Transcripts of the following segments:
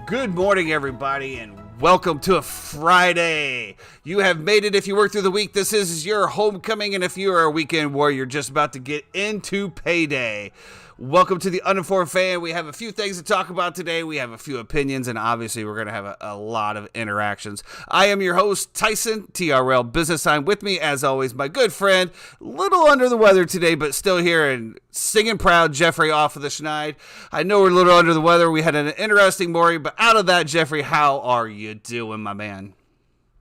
Good morning, everybody, and welcome to a Friday. You have made it if you work through the week. This is your homecoming, and if you are a weekend warrior, just about to get into payday. Welcome to the Uninformed Fan. We have a few things to talk about today. We have a few opinions, and obviously we're going to have a lot of interactions. I am your host, Tyson, TRL Business Time. With me, as always, my good friend, little under the weather today, but still here and singing proud, Jeffrey off of the schneid. I know we're a little under the weather. We had an interesting morning, but out of that, Jeffrey, how are you doing, my man?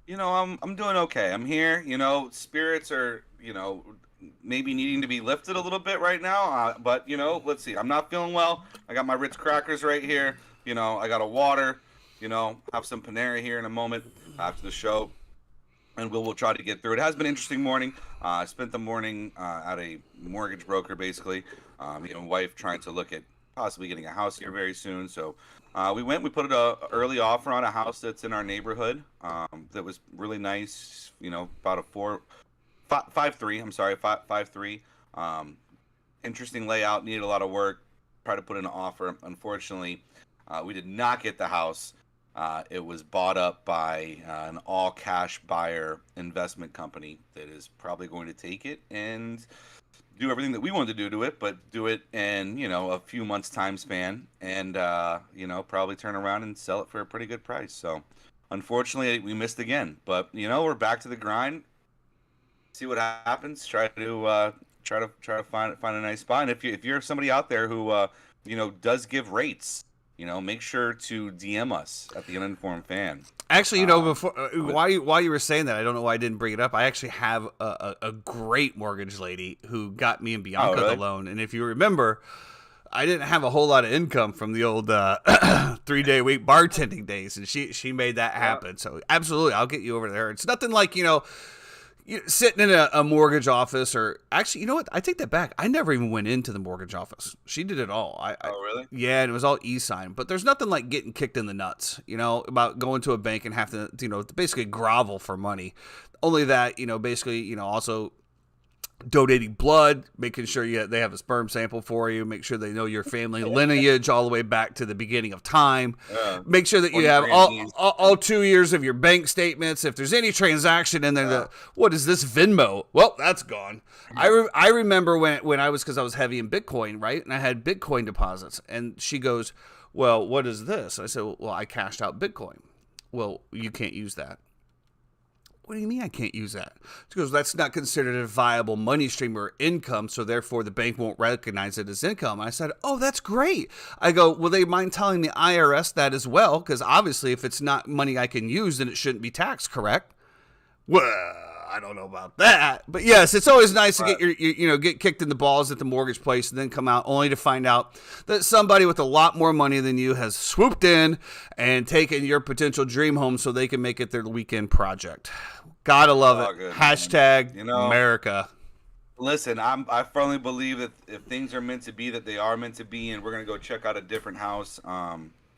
You know, I'm doing okay. I'm here. You know, spirits are, maybe needing to be lifted a little bit right now. But, let's see. I'm not feeling well. I got my Ritz crackers right here. I got a water. Have some Panera here in a moment after the show. And we'll try to get through it. It has been an interesting morning. I spent the morning at a mortgage broker, basically. Wife trying to look at possibly getting a house here very soon. So we put an early offer on a house that's in our neighborhood that was really nice. About a 5.3. Interesting layout, needed a lot of work. Tried to put in an offer. Unfortunately, we did not get the house. It was bought up by an all-cash buyer investment company that is probably going to take it and do everything that we wanted to do to it, but do it in, a few months time span and, probably turn around and sell it for a pretty good price. So unfortunately we missed again, but we're back to the grind. See what happens. Try to find a nice spot. And if you're somebody out there who does give rates, make sure to DM us at the Uninformed Fan. Actually, before while you were saying that, I don't know why I didn't bring it up. I actually have a great mortgage lady who got me and Bianca the loan. And if you remember, I didn't have a whole lot of income from the old 3-day-a-week bartending days, and she made that happen. So absolutely, I'll get you over there. It's nothing like sitting in a mortgage office, or actually, you know what? I take that back. I never even went into the mortgage office. She did it all. Oh, really? Yeah, and it was all e-sign. But there's nothing like getting kicked in the nuts, about going to a bank and have to, basically grovel for money. Only that, basically, also donating blood, making sure they have a sperm sample for you, make sure they know your family lineage all the way back to the beginning of time. Make sure that you have all 2 years of your bank statements. If there's any transaction in there, what is this Venmo? Well, that's gone. I remember when I was, because I was heavy in Bitcoin, right? And I had Bitcoin deposits. And she goes, well, what is this? I said, well, I cashed out Bitcoin. Well, you can't use that. What do you mean I can't use that? She goes, that's not considered a viable money stream or income, so therefore the bank won't recognize it as income. I said, oh, that's great. I go, will they mind telling the IRS that as well? Because obviously if it's not money I can use, then it shouldn't be taxed, correct? Well, I don't know about that, but yes, it's always nice to Right. get get kicked in the balls at the mortgage place and then come out only to find out that somebody with a lot more money than you has swooped in and taken your potential dream home so they can make it their weekend project. Gotta love All it. good, man. Hashtag You know, America. listen, I firmly believe that if things are meant to be, that they are meant to be, and we're gonna go check out a different house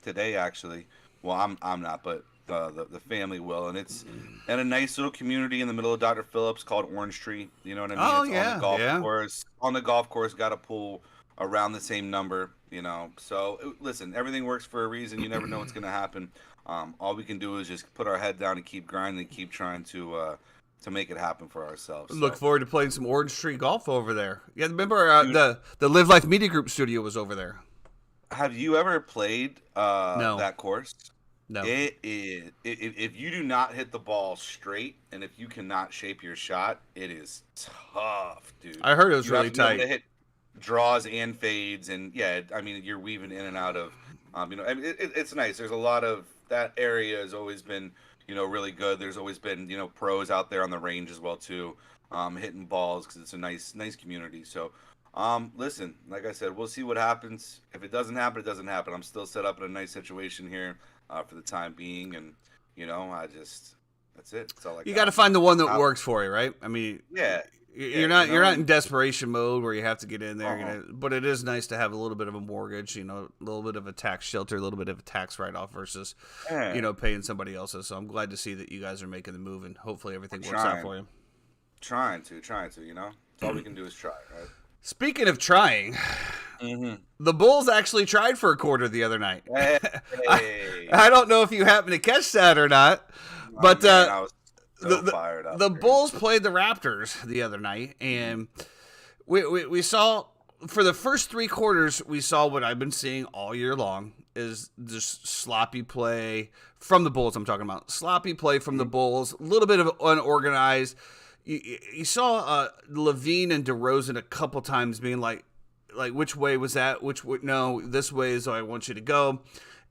today actually. Well, I'm not, but the family will, and it's in a nice little community in the middle of Dr. Phillips called Orange Tree. You know what I mean? Oh It's on yeah, the golf yeah. course. On the golf course, got a pool around the same number. You know, so listen, everything works for a reason. You never know what's gonna happen. All we can do is just put our head down and keep grinding, and keep trying to make it happen for ourselves. Look So, forward to playing some Orange Tree golf over there. Yeah, remember dude, the Live Life Media Group studio was over there. have you ever played No, that course? no. It is. If you do not hit the ball straight, and if you cannot shape your shot, it is tough, dude. I heard it was You have really to be able to tight. hit draws and fades, and yeah, I mean, you're weaving in and out of, I mean, it's nice. There's a lot of that area has always been, really good. There's always been, pros out there on the range as well too, hitting balls because it's a nice community. So, listen, like I said, we'll see what happens. If it doesn't happen, it doesn't happen. I'm still set up in a nice situation here for the time being, and that's it. That's all I You got. got to find the one that How- works for you, right? I mean, Yeah, you're not you you're not know. in desperation mode where you have to get in there, Uh-uh. but it is nice to have a little bit of a mortgage, a little bit of a tax shelter, a little bit of a tax write off versus, Yeah, paying somebody else's. So I'm glad to see that you guys are making the move and hopefully everything works out trying. for you. Trying to. That's all we can do is try, right? Speaking of trying, Mm-hmm. the Bulls actually tried for a quarter the other night. Hey, I don't know if you happened to catch that or not, oh, but man, I was the, so the, fired up. the There. Bulls played the Raptors the other night, and we saw for the first three quarters we saw what I've been seeing all year long is just sloppy play from the Bulls. I'm talking about sloppy play from the Bulls, a little bit of unorganized. You saw Levine and DeRozan a couple times being like which way was that? Which way? No, this way is I want you to go.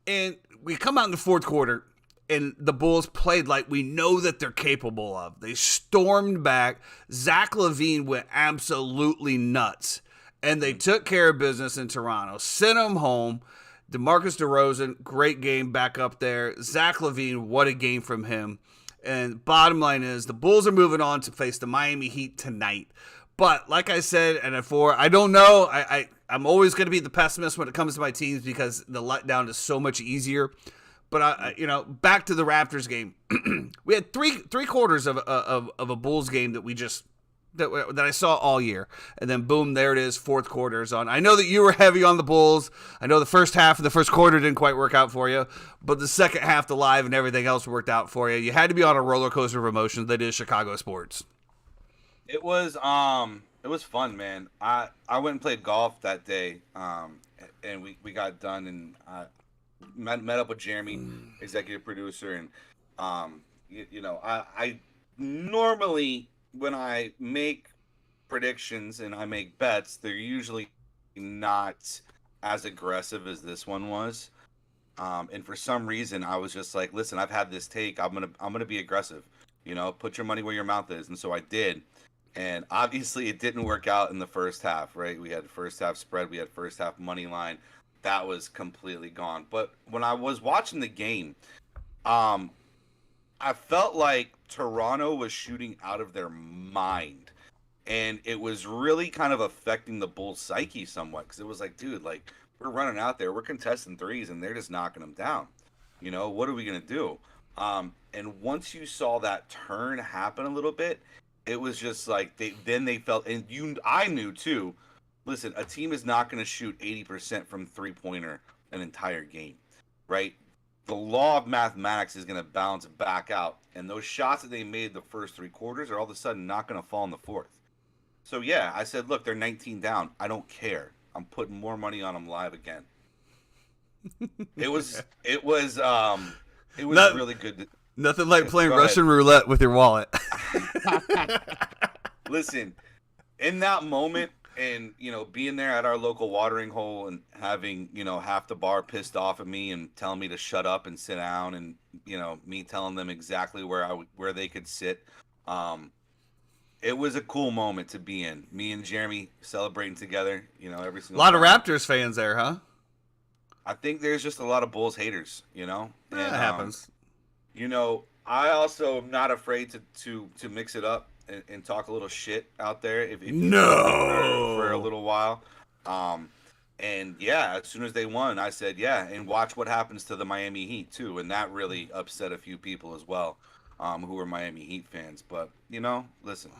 And we come out in the fourth quarter, and the Bulls played like we know that they're capable of. They stormed back. Zach LaVine went absolutely nuts, and they took care of business in Toronto. Sent him home. DeMarcus DeRozan, great game back up there. Zach LaVine, what a game from him. And bottom line is the Bulls are moving on to face the Miami Heat tonight. But like I said, and before, I don't know. I'm always going to be the pessimist when it comes to my teams because the letdown is so much easier. But back to the Raptors game, we had three quarters of a Bulls game that we just that I saw all year, and then boom, there it is. Fourth quarter is on. I know that you were heavy on the Bulls. I know the first half of the first quarter didn't quite work out for you, but the second half, the live and everything else worked out for you. You had to be on a roller coaster of emotions that is Chicago sports. It was fun, man. I went and played golf that day, and we got done, and met up with Jeremy, executive producer, and I normally when I make predictions and I make bets, they're usually not as aggressive as this one was. And for some reason, I was just like, listen, I've had this take. I'm gonna be aggressive. Put your money where your mouth is, and so I did. And obviously, it didn't work out in the first half, right? We had first half spread, we had first half money line. That was completely gone. But when I was watching the game, I felt like Toronto was shooting out of their mind. And it was really kind of affecting the Bulls' psyche somewhat because it was like, dude, like, we're running out there, we're contesting threes, and they're just knocking them down. What are we going to do? And once you saw that turn happen a little bit, it was just like they felt, and I knew too. Listen, a team is not going to shoot 80% from three-pointer an entire game, right? The law of mathematics is going to balance it back out, and those shots that they made the first three quarters are all of a sudden not going to fall in the fourth. So yeah, I said, look, they're 19 down. I don't care. I'm putting more money on them live again. It was Not- really good. Nothing like playing Go ahead. Russian roulette with your wallet. Listen, in that moment, and being there at our local watering hole and having half the bar pissed off at me and telling me to shut up and sit down, and me telling them exactly where they could sit It was a cool moment to be in. Me and Jeremy celebrating together, every A single lot of time. Raptors fans there, huh? I think there's just a lot of Bulls haters, That and happens. I also am not afraid to mix it up and talk a little shit out there if you need me for a No. little while. Um, and yeah, as soon as they won, I said yeah, and watch what happens to the Miami Heat too, and that really upset a few people as well, who were Miami Heat fans. But listen,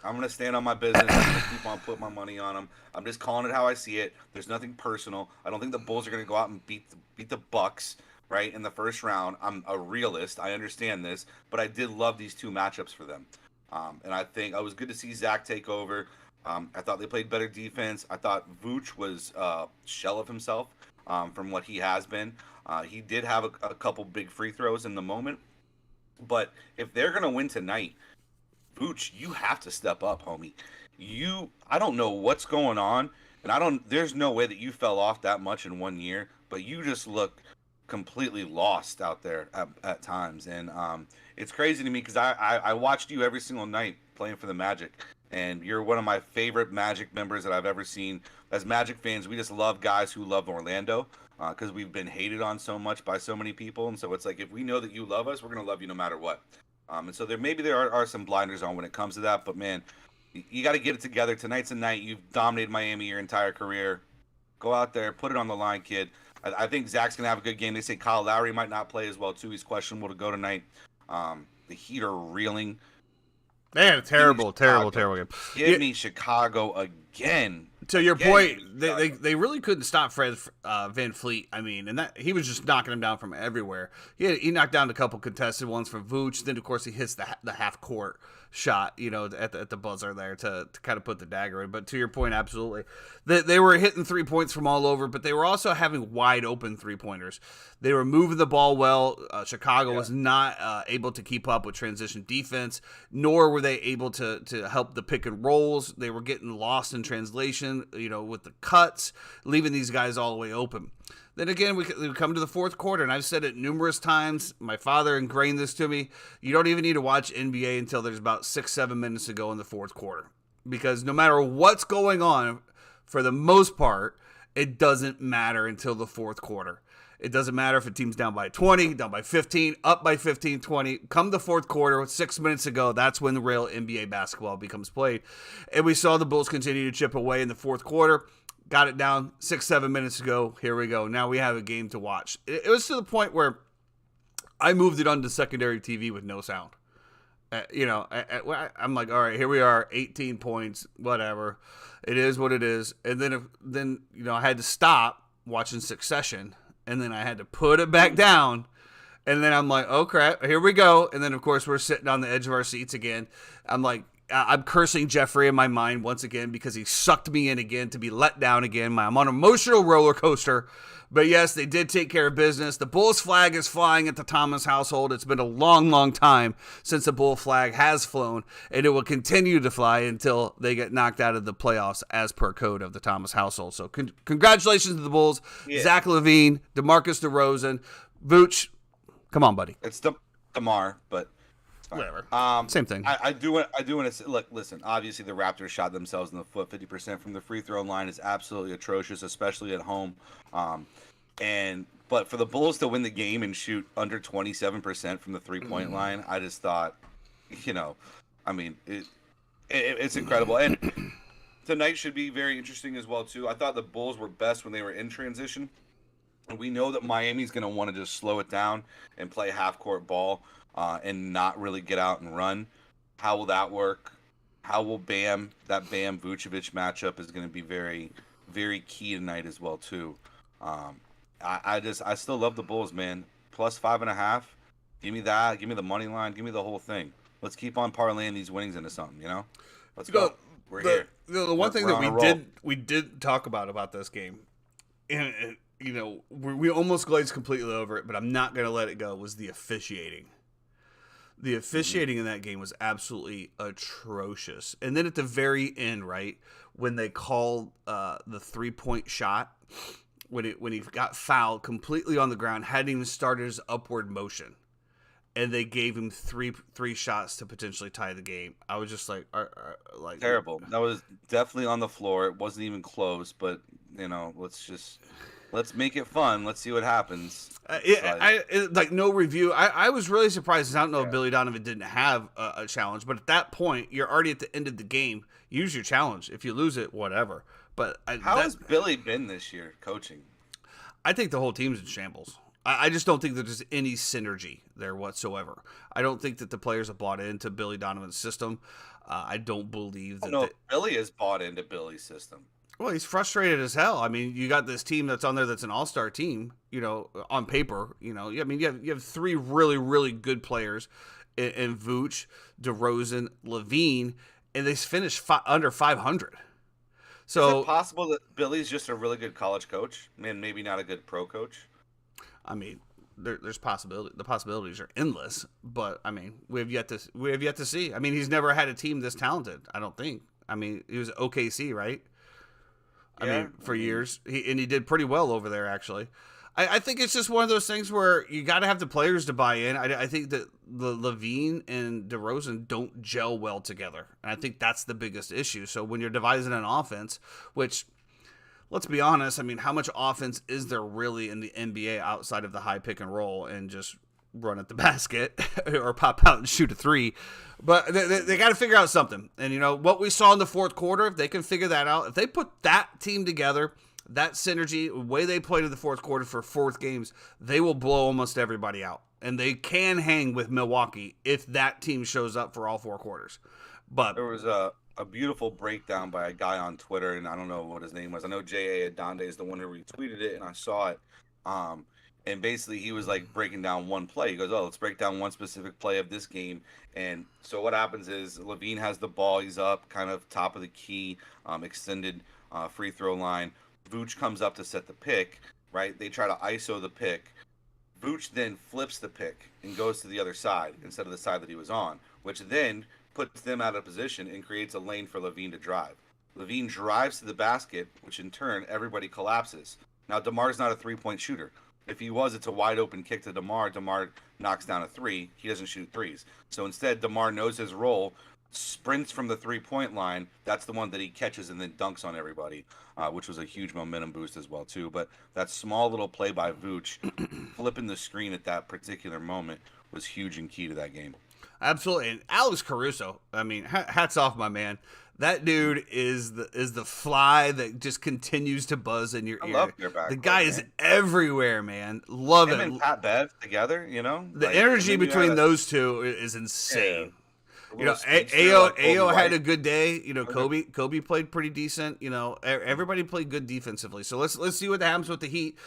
I'm gonna stand on my business. I'm gonna keep on putting my money on them. I'm just calling it how I see it. There's nothing personal. I don't think the Bulls are gonna go out and beat the Bucks right in the first round. I'm a realist. I understand this, but I did love these two matchups for them, and I think it was good to see Zach take over. I thought they played better defense. I thought Vooch was shell of himself from what he has been. He did have a couple big free throws in the moment, but if they're gonna win tonight, Vooch, you have to step up, homie. I don't know what's going on, and there's no way that you fell off that much in 1 year, but you just look completely lost out there at times. And it's crazy to me because I watched you every single night playing for the Magic, and you're one of my favorite Magic members that I've ever seen. As Magic fans, we just love guys who love Orlando because we've been hated on so much by so many people, and so it's like if we know that you love us, we're gonna love you no matter what. And so there are some blinders on when it comes to that, but man, you got to get it together. Tonight's a night. You've dominated Miami your entire career. Go out there, put it on the line, kid. I think Zach's gonna have a good game. They say Kyle Lowry might not play as well too. He's questionable to go tonight. The Heat are reeling. Man, terrible game. Give me Chicago again. To your Again, point, give me Chicago. they really couldn't stop Fred Van Fleet. I mean, and that he was just knocking him down from everywhere. He knocked down a couple contested ones from Vooch. Then of course he hits the half court shot, at the buzzer there to kind of put the dagger in. But to your point, absolutely, they were hitting 3 points from all over, but they were also having wide open 3-pointers. They were moving the ball well. Chicago was not able to keep up with transition defense, nor were they able to help the pick and rolls. They were getting lost in translation, with the cuts, leaving these guys all the way open. Then again, we come to the fourth quarter, and I've said it numerous times. My father ingrained this to me. You don't even need to watch NBA until there's about 6-7 minutes to go in the fourth quarter. Because no matter what's going on, for the most part, it doesn't matter until the fourth quarter. It doesn't matter if a team's down by 20, down by 15, up by 15, 20. Come the fourth quarter, with 6 minutes to go, that's when the real NBA basketball becomes played. And we saw the Bulls continue to chip away in the fourth quarter. Got it down 6-7 minutes ago. Here we go. Now we have a game to watch. It was to the point where I moved it onto secondary TV with no sound. I'm like, all right, here we are, 18 points, whatever. It is what it is. And then I had to stop watching Succession, and then I had to put it back down. And then I'm like, oh crap, here we go. And then of course we're sitting on the edge of our seats again. I'm cursing Jeffrey in my mind once again because he sucked me in again to be let down again. I'm on an emotional roller coaster. But yes, they did take care of business. The Bulls flag is flying at the Thomas household. It's been a long, long time since the Bull flag has flown, and it will continue to fly until they get knocked out of the playoffs as per code of the Thomas household. So congratulations to the Bulls. Yeah. Zach LaVine, DeMarcus DeRozan, Vooch. Come on, buddy. It's DeMar, but whatever. Same thing. I do want to look. Listen, obviously the Raptors shot themselves in the foot. 50% from the free throw line is absolutely atrocious, especially at home. But for the Bulls to win the game and shoot under 27% from the 3-point line, I just thought, it's incredible. And tonight should be very interesting as well too. I thought the Bulls were best when they were in transition, and we know that Miami's going to want to just slow it down and play half-court ball. And not really get out and run. How will that work? How will that Bam Vucevic matchup is going to be very, very key tonight as well too. I still love the Bulls, man. Plus 5.5. Give me that. Give me the money line. Give me the whole thing. Let's keep on parlaying these winnings into something. Let's go. We're here. The one thing that we did talk about this game, and we almost glazed completely over it, but I'm not going to let it go. Was the officiating. The officiating in that game was absolutely atrocious. And then at the very end, right, when they called the 3-point shot, when he got fouled completely on the ground, hadn't even started his upward motion. and they gave him three shots to potentially tie the game. I was just like, like Terrible. That was definitely on the floor. It wasn't even close, but let's make it fun. Let's see what happens. Like no review. I was really surprised. I don't know if Billy Donovan didn't have a challenge, but at that point, you're already at the end of the game. Use your challenge. If you lose it, whatever. But how has Billy been this year coaching? I think the whole team's in shambles. I just don't think that there's any synergy there whatsoever. I don't think that the players have bought into Billy Donovan's system. I don't believe that. No, Billy has bought into Billy's system. Well, he's frustrated as hell. I mean, you got this team that's on there that's an all-star team, on paper. I mean, you have three really, really good players in Vooch, DeRozan, LaVine, and they finished under 500. So, is it possible that Billy's just a really good college coach and maybe not a good pro coach? I mean, there's possibility. The possibilities are endless, but I mean, we have yet to see. I mean, he's never had a team this talented. I don't think. I mean, he was OKC, right? I mean, for years, he did pretty well over there. Actually, I think it's just one of those things where you got to have the players to buy in. I think that the LaVine and DeRozan don't gel well together, and I think that's the biggest issue. So when you're devising an offense, which, let's be honest, I mean, how much offense is there really in the NBA outside of the high pick and roll and just run at the basket or pop out and shoot a three? But they got to figure out something. And, what we saw in the fourth quarter, if they can figure that out, if they put that team together, that synergy, the way they played in the fourth quarter for fourth games, they will blow almost everybody out. And they can hang with Milwaukee if that team shows up for all four quarters. But there was a beautiful breakdown by a guy on Twitter, and I don't know what his name was. I know J.A. Adonde is the one who retweeted it, and I saw it. And basically, he was like breaking down one play. He goes, let's break down one specific play of this game. And so what happens is LaVine has the ball. He's up kind of top of the key, extended free throw line. Vooch comes up to set the pick, right? They try to ISO the pick. Vooch then flips the pick and goes to the other side instead of the side that he was on, which then puts them out of position and creates a lane for LaVine to drive. LaVine drives to the basket, which in turn, everybody collapses. Now, DeMar's not a three-point shooter. If he was, it's a wide-open kick to DeMar. DeMar knocks down a three. He doesn't shoot threes. So instead, DeMar knows his role, sprints from the three-point line. That's the one that he catches and then dunks on everybody, which was a huge momentum boost as well, too. But that small little play by Vooch, flipping the screen at that particular moment, was huge and key to that game. Absolutely. And Alex Caruso, I mean, hats off, my man. That dude is the fly that just continues to buzz in your ear. I love your back. The guy is everywhere, man. Love Him it. and Pat Bev together, The energy between those two is insane. Ayo had a good day. Kobe played pretty decent. Everybody played good defensively. So let's see what happens with the Heat.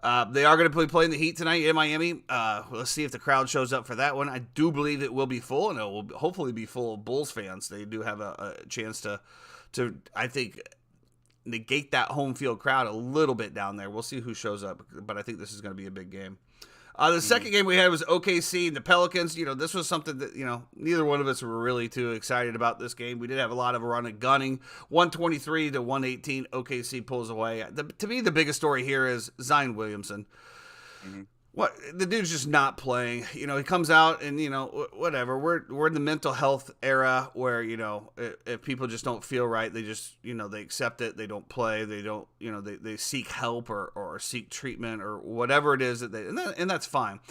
They are going to be playing the Heat tonight in Miami. Let's see if the crowd shows up for that one. I do believe it will be full, and it will hopefully be full of Bulls fans. They do have a chance to I think, negate that home field crowd a little bit down there. We'll see who shows up, but I think this is going to be a big game. The second game we had was OKC and the Pelicans. This was something that, neither one of us were really too excited about this game. We did have a lot of run and gunning. 123 to 118, OKC pulls away. To me, the biggest story here is Zion Williamson. Mm-hmm. The dude's just not playing. He comes out and, whatever. We're in the mental health era where, if people just don't feel right, they just, they accept it. They don't play. They don't, they seek help or seek treatment or whatever it is and that's fine.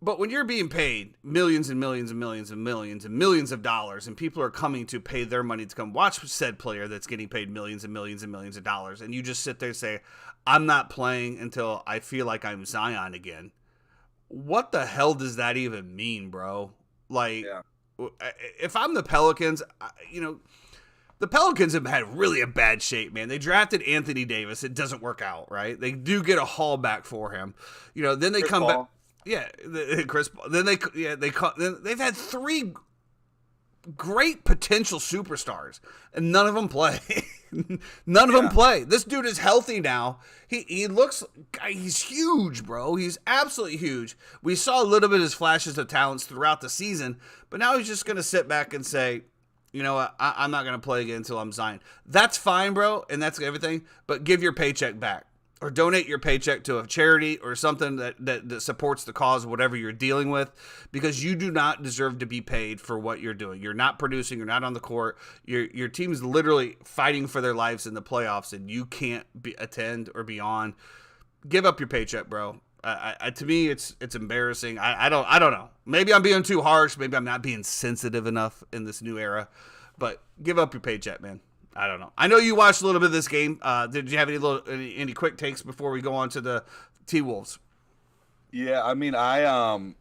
But when you're being paid millions and millions and millions and millions and millions of dollars, and people are coming to pay their money to come watch said player that's getting paid millions and millions and millions of dollars, and you just sit there and say, I'm not playing until I feel like I'm Zion again. What the hell does that even mean, bro? If I'm the Pelicans, the Pelicans have had really a bad shape, man. They drafted Anthony Davis. It doesn't work out, right? They do get a haul back for him. Then they Chris come Paul. back. Yeah, Chris Paul. Then they've had three great potential superstars, and none of them play. None of them play. This dude is healthy now. He looks, he's huge, bro. He's absolutely huge. We saw a little bit of his flashes of talents throughout the season, but now he's just going to sit back and say, you know what, I'm not going to play again until I'm Zion. That's fine, bro, and that's everything, but give your paycheck back. or donate your paycheck to a charity or something that supports the cause of whatever you're dealing with, because you do not deserve to be paid for what you're doing. You're not producing. You're not on the court. Your team's literally fighting for their lives in the playoffs, and you can't attend or be on. Give up your paycheck, bro. To me, it's embarrassing. I don't know. Maybe I'm being too harsh. Maybe I'm not being sensitive enough in this new era. But give up your paycheck, man. I don't know. I know you watched a little bit of this game. Did you have any quick takes before we go on to the T-Wolves? Yeah, I mean, I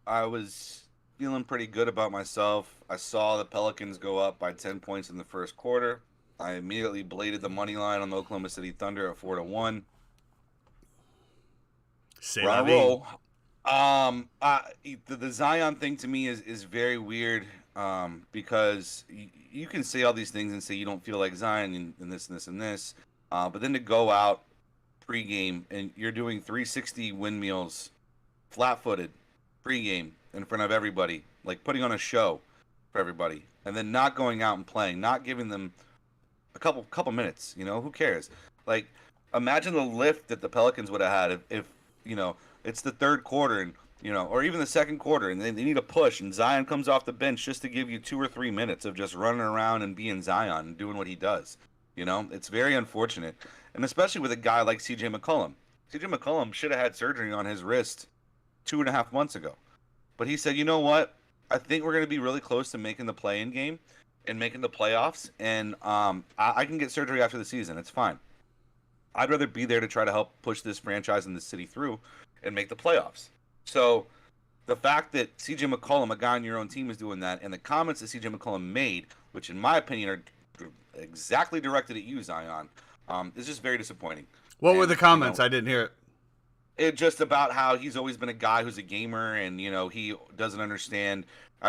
was feeling pretty good about myself. I saw the Pelicans go up by 10 points in the first quarter. I immediately bladed the money line on the Oklahoma City Thunder at 4-1. Say la vie. The Zion thing to me is very weird, because you can say all these things and say you don't feel like Zion and this and this and this, but then to go out pregame and you're doing 360 windmills, flat-footed, pregame in front of everybody, like putting on a show for everybody, and then not going out and playing, not giving them a couple minutes. Who cares? Like, imagine the lift that the Pelicans would have had if it's the third quarter and or even the second quarter, and they need a push, and Zion comes off the bench just to give you 2 or 3 minutes of just running around and being Zion and doing what he does. It's very unfortunate, and especially with a guy like C.J. McCollum. C.J. McCollum should have had surgery on his wrist 2.5 months ago, but he said, you know what? I think we're going to be really close to making the play-in game and making the playoffs, and I can get surgery after the season. It's fine. I'd rather be there to try to help push this franchise and this city through and make the playoffs. So the fact that C.J. McCollum, a guy on your own team, is doing that, and the comments that C.J. McCollum made, which in my opinion are exactly directed at you, Zion, is just very disappointing. What were the comments? I didn't hear it. It just about how he's always been a guy who's a gamer, and he doesn't understand.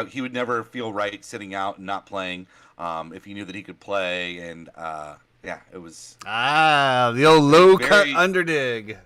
He would never feel right sitting out and not playing if he knew that he could play, and yeah, it was the old low cut underdig.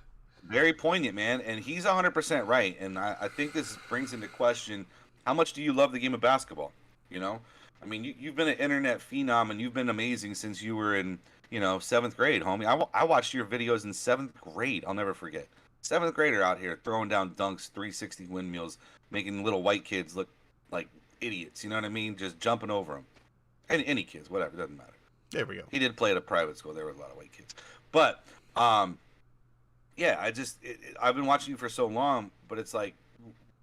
Very poignant, man, and he's 100% right. And I think this brings into question, how much do you love the game of basketball? I mean, you've been an internet phenom, and you've been amazing since you were in 7th grade, homie. I watched your videos in 7th grade. I'll never forget. 7th grader out here throwing down dunks, 360 windmills, making little white kids look like idiots. You know what I mean? Just jumping over them. Any kids, whatever, doesn't matter. There we go. He did play at a private school. There were a lot of white kids, but yeah, I've been watching you for so long, but it's like,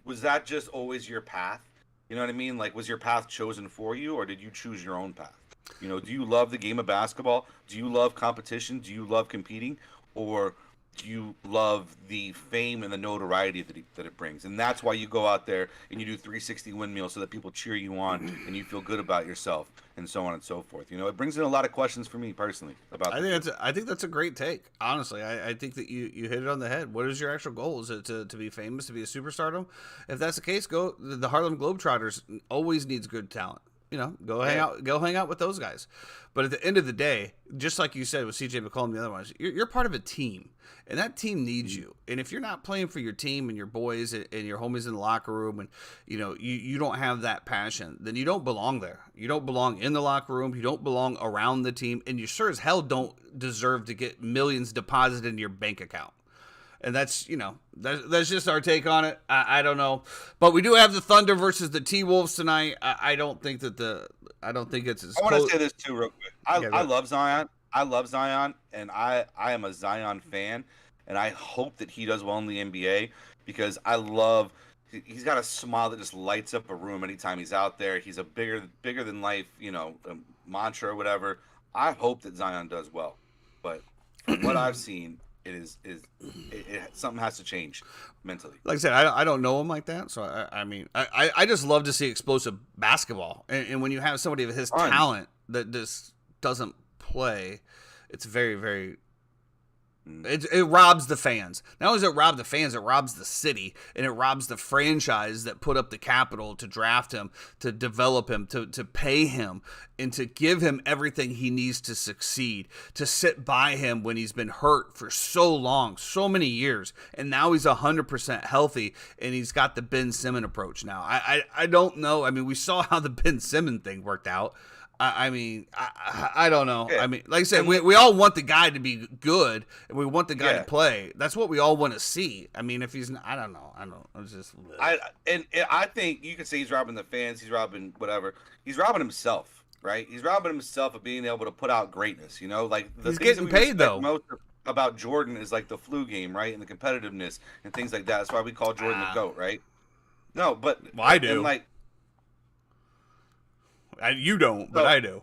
was that just always your path? You know what I mean? Like, was your path chosen for you, or did you choose your own path? Do you love the game of basketball? Do you love competition? Do you love competing? Or do you love the fame and the notoriety that it brings? And that's why you go out there and you do 360 windmills so that people cheer you on and you feel good about yourself, and so on and so forth. It brings in a lot of questions for me personally about. I think that's a great take. Honestly, I think that you hit it on the head. What is your actual goal? Is it to be famous, to be a superstardom? If that's the case, go. The Harlem Globetrotters always needs good talent. Go hang out with those guys. But at the end of the day, just like you said with C.J. McCollum and the other ones, you're part of a team, and that team needs you. And if you're not playing for your team and your boys and your homies in the locker room, and you don't have that passion, then you don't belong there. You don't belong in the locker room. You don't belong around the team, and you sure as hell don't deserve to get millions deposited in your bank account. And that's that's just our take on it. I don't know, but we do have the Thunder versus the T-Wolves tonight. I don't think it's as. I want to say this too, real quick. I love Zion. I love Zion, and I am a Zion fan, and I hope that he does well in the NBA, because he's got a smile that just lights up a room anytime he's out there. He's a bigger than life, mantra or whatever. I hope that Zion does well, but from what I've seen, something has to change mentally. Like I said, I don't know him like that, so I just love to see explosive basketball, and when you have somebody of his talent that just doesn't play, it's very, very. It robs the fans. Not only does it rob the fans, it robs the city, and it robs the franchise that put up the capital to draft him, to develop him, to pay him, and to give him everything he needs to succeed, to sit by him when he's been hurt for so long, so many years, and now he's 100% healthy, and he's got the Ben Simmons approach now. I don't know. I mean, we saw how the Ben Simmons thing worked out. I mean, I don't know. Yeah. I mean, like I said, And we all want the guy to be good, and we want the guy to yeah. play. That's what we all want to see. I mean, if he's not, I don't know. I don't. It's just. I think you could say he's robbing the fans, he's robbing whatever. He's robbing himself, right? He's robbing himself of being able to put out greatness. You know, like the He's things getting that we paid, respect though. most about Jordan is like the flu game, right, and the competitiveness and things like that. That's why we call Jordan the GOAT, right? No, but Well, I do. And like You don't, but so I do.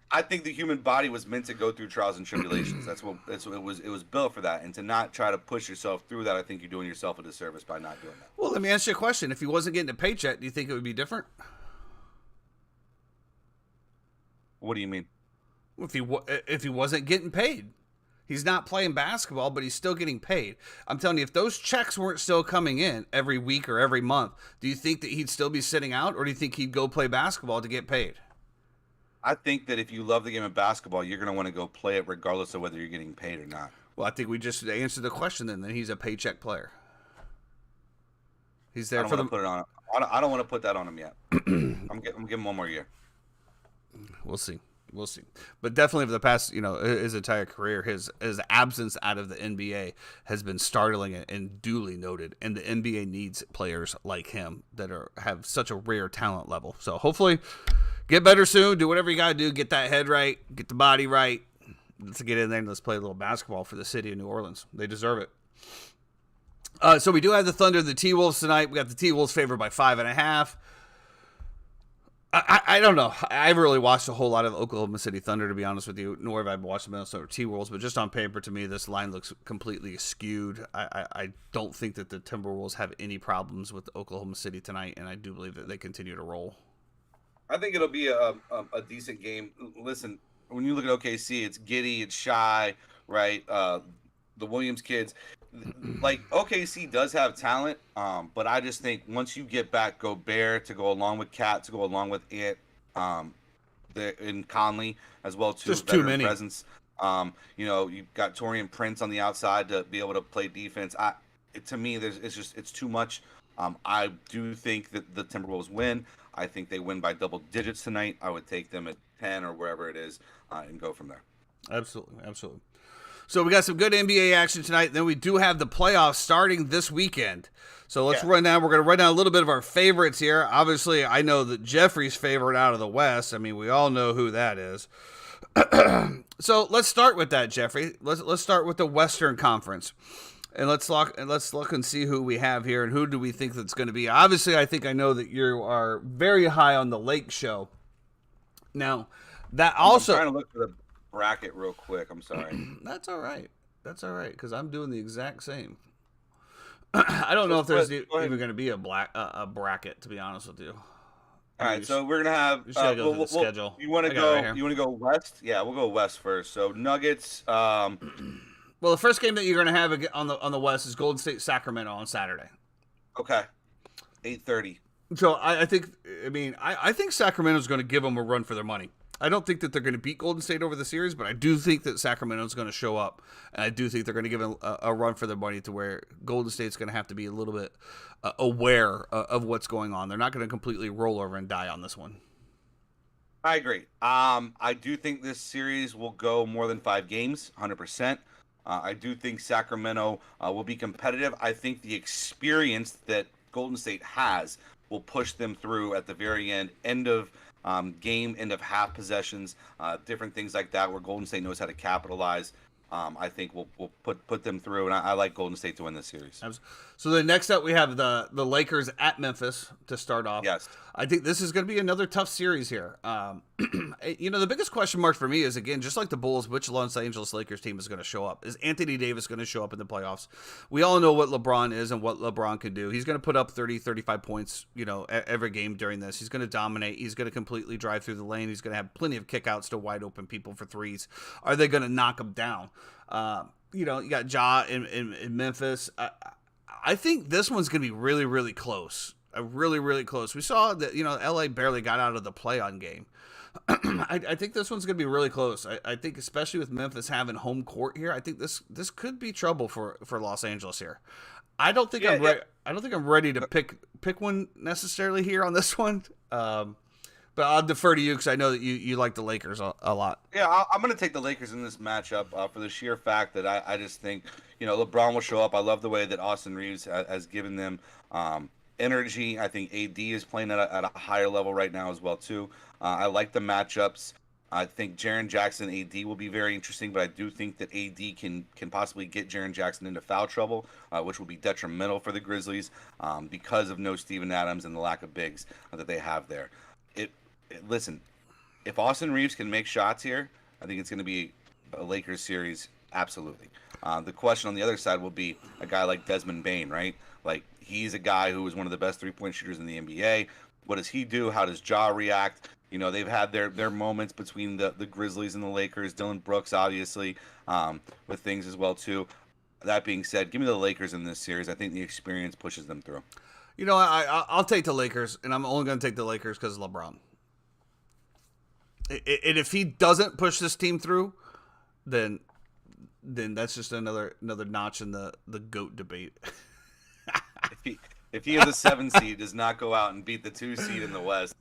I think the human body was meant to go through trials and tribulations. That's what it was built for that. And to not try to push yourself through that, I think you're doing yourself a disservice by not doing that. Well, let me ask you a question. If he wasn't getting a paycheck, do you think it would be different? What do you mean? If he wasn't getting paid, he's not playing basketball, but he's still getting paid. I'm telling you, if those checks weren't still coming in every week or every month, do you think that he'd still be sitting out, or do you think he'd go play basketball to get paid? I think that if you love the game of basketball, you're going to want to go play it regardless of whether you're getting paid or not. Well, I think we just answered the question then. Then he's a paycheck player. He's there I don't for want to put it on. I don't want to put that on him yet. I'm giving him one more year. We'll see. We'll see. But definitely for the past, his entire career, his absence out of the NBA has been startling and duly noted. And the NBA needs players like him that have such a rare talent level. So hopefully get better soon. Do whatever you got to do. Get that head right. Get the body right. Let's get in there and let's play a little basketball for the city of New Orleans. They deserve it. So we do have the Thunder and the T-Wolves tonight. We got the T-Wolves favored by 5.5. I don't know. I haven't really watched a whole lot of Oklahoma City Thunder, to be honest with you, nor have I watched the Minnesota T-Wolves, but just on paper, to me, this line looks completely skewed. I don't think that the Timberwolves have any problems with Oklahoma City tonight, and I do believe that they continue to roll. I think it'll be a decent game. Listen, when you look at OKC, it's Giddey, it's Shy, right? The Williams kids. Like OKC does have talent, but I just think once you get back Gobert to go along with Cat, to go along with Ant, and Conley as well too, just too many presence. You've got Taurean Prince on the outside to be able to play defense. To me, it's too much. I do think that the Timberwolves win. I think they win by double digits tonight. I would take them at 10 or wherever it is, and go from there. Absolutely. So we got some good NBA action tonight. Then we do have the playoffs starting this weekend. So let's run down. We're going to run down a little bit of our favorites here. Obviously, I know that Jeffrey's favorite out of the West. I mean, we all know who that is. So let's start with that, Jeffrey. Let's start with the Western Conference. And let's look and see who we have here and who do we think that's going to be. Obviously, I think I know that you are very high on the Lake Show. Now, that also... I'm trying to look for the bracket real quick. I'm sorry. That's all right, because I'm doing the exact same. I don't know if there's even going to be a bracket, to be honest with you. All right, so we're gonna have. Go through the schedule. You want to go? You want to go west? Yeah, we'll go west first. So Nuggets. Well, the first game that you're going to have on the West is Golden State Sacramento on Saturday. Okay, 8:30. So I think Sacramento's going to give them a run for their money. I don't think that they're going to beat Golden State over the series, but I do think that Sacramento's going to show up, and I do think they're going to give them a run for their money to where Golden State's going to have to be a little bit aware of what's going on. They're not going to completely roll over and die on this one. I agree. I do think this series will go more than 5 games, 100%. I do think Sacramento will be competitive. I think the experience that Golden State has will push them through at the very end of game, end of half possessions, different things like that, where Golden State knows how to capitalize. I think we'll put them through, and I like Golden State to win this series. So the next up, we have the Lakers at Memphis to start off. Yes. I think this is going to be another tough series here. The biggest question mark for me is, again, just like the Bulls, which Los Angeles Lakers team is going to show up? Is Anthony Davis going to show up in the playoffs? We all know what LeBron is and what LeBron can do. He's going to put up 30, 35 points, every game during this. He's going to dominate. He's going to completely drive through the lane. He's going to have plenty of kickouts to wide open people for threes. Are they going to knock him down? You got Ja in Memphis. I think this one's going to be really, really close. Really, really close. We saw that, LA barely got out of the play-on game. I think this one's going to be really close. I think especially with Memphis having home court here, I think this could be trouble for Los Angeles here. I don't think I don't think I'm ready to pick one necessarily here on this one. But But I'll defer to you because I know that you like the Lakers a lot. Yeah, I'm going to take the Lakers in this matchup for the sheer fact that I just think, LeBron will show up. I love the way that Austin Reeves has given them energy. I think AD is playing at a higher level right now as well, too. I like the matchups. I think Jaren Jackson AD will be very interesting, but I do think that AD can possibly get Jaren Jackson into foul trouble, which will be detrimental for the Grizzlies because of no Steven Adams and the lack of bigs that they have there. Listen, if Austin Reeves can make shots here, I think it's going to be a Lakers series, absolutely. The question on the other side will be a guy like Desmond Bane, right? Like, he's a guy who was one of the best three-point shooters in the NBA. What does he do? How does Ja react? They've had their moments between the Grizzlies and the Lakers. Dillon Brooks, obviously, with things as well, too. That being said, give me the Lakers in this series. I think the experience pushes them through. I'll take the Lakers, and I'm only going to take the Lakers because of LeBron. And if he doesn't push this team through, then that's just another notch in the GOAT debate. If he is a 7 seed, does not go out and beat the 2 seed in the West.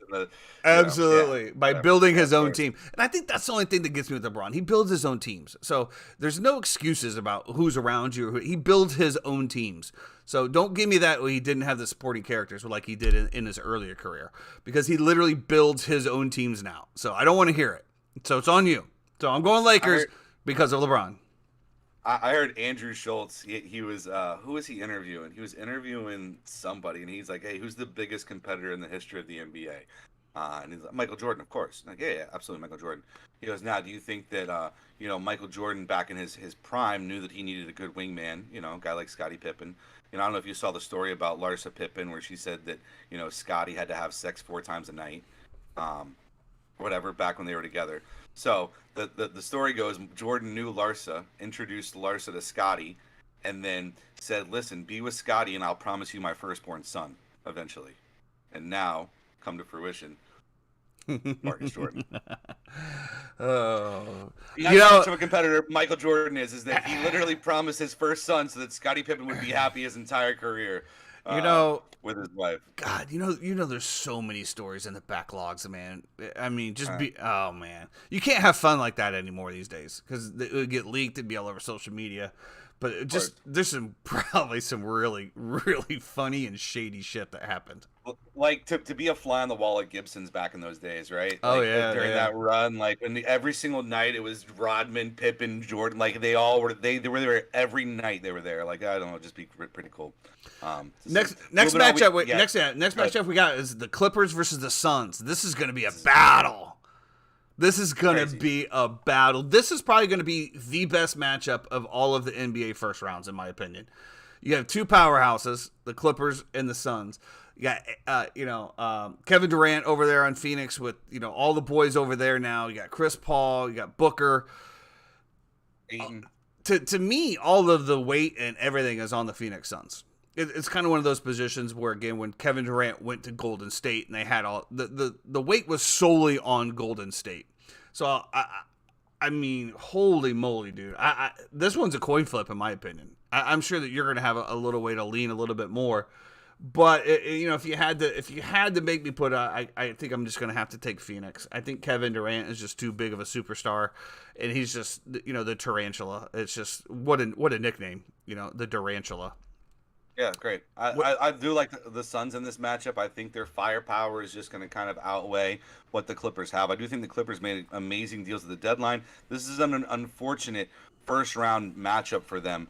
Absolutely. By building his own team. And I think that's the only thing that gets me with LeBron. He builds his own teams. So there's no excuses about who's around you. He builds his own teams. So don't give me that he didn't have the supporting characters like he did in his earlier career. Because he literally builds his own teams now. So I don't want to hear it. So it's on you. So I'm going Lakers because of LeBron. I heard Andrew Schultz. He was who was he interviewing? He was interviewing somebody, and he's like, "Hey, who's the biggest competitor in the history of the NBA?" And he's like, "Michael Jordan, of course." I'm like, yeah, absolutely, Michael Jordan. He goes, "Now, do you think that Michael Jordan back in his prime knew that he needed a good wingman? A guy like Scottie Pippen. I don't know if you saw the story about Larsa Pippen, where she said that Scottie had to have sex 4 times a night, whatever, back when they were together." So the story goes, Jordan knew Larsa, introduced Larsa to Scottie, and then said, "Listen, be with Scottie, and I'll promise you my firstborn son eventually." And now, come to fruition, Marcus Jordan. Oh, That's how much of a competitor Michael Jordan is that he literally promised his first son so that Scottie Pippen would be happy his entire career. With his wife. God, there's so many stories in the backlogs, man. I mean, oh man, you can't have fun like that anymore these days because it would get leaked and be all over social media. But there's probably some really, really funny and shady shit that happened. Like to be a fly on the wall at Gibson's back in those days, right? Oh, like, yeah. During that run, like every single night it was Rodman, Pippen, Jordan. Like they all were. They were there every night. They were there. Like I don't know, just be pretty cool. Next matchup we got is the Clippers versus the Suns. This is going to be a battle. This is going to be a battle. This is probably going to be the best matchup of all of the NBA first rounds, in my opinion. You have two powerhouses, the Clippers and the Suns. You got, Kevin Durant over there on Phoenix with, all the boys over there now. You got Chris Paul. You got Booker. Ayton. To me, all of the weight and everything is on the Phoenix Suns. It's kind of one of those positions where, again, when Kevin Durant went to Golden State and they had all the weight was solely on Golden State. So I mean, holy moly, dude! This one's a coin flip in my opinion. I'm sure that you're going to have a little way to lean a little bit more, but if you had to make me put, I think I'm just going to have to take Phoenix. I think Kevin Durant is just too big of a superstar, and he's just the tarantula. It's just what a nickname, the Durantula. Yeah, great. I do like the Suns in this matchup. I think their firepower is just going to kind of outweigh what the Clippers have. I do think the Clippers made amazing deals at the deadline. This is an unfortunate first-round matchup for them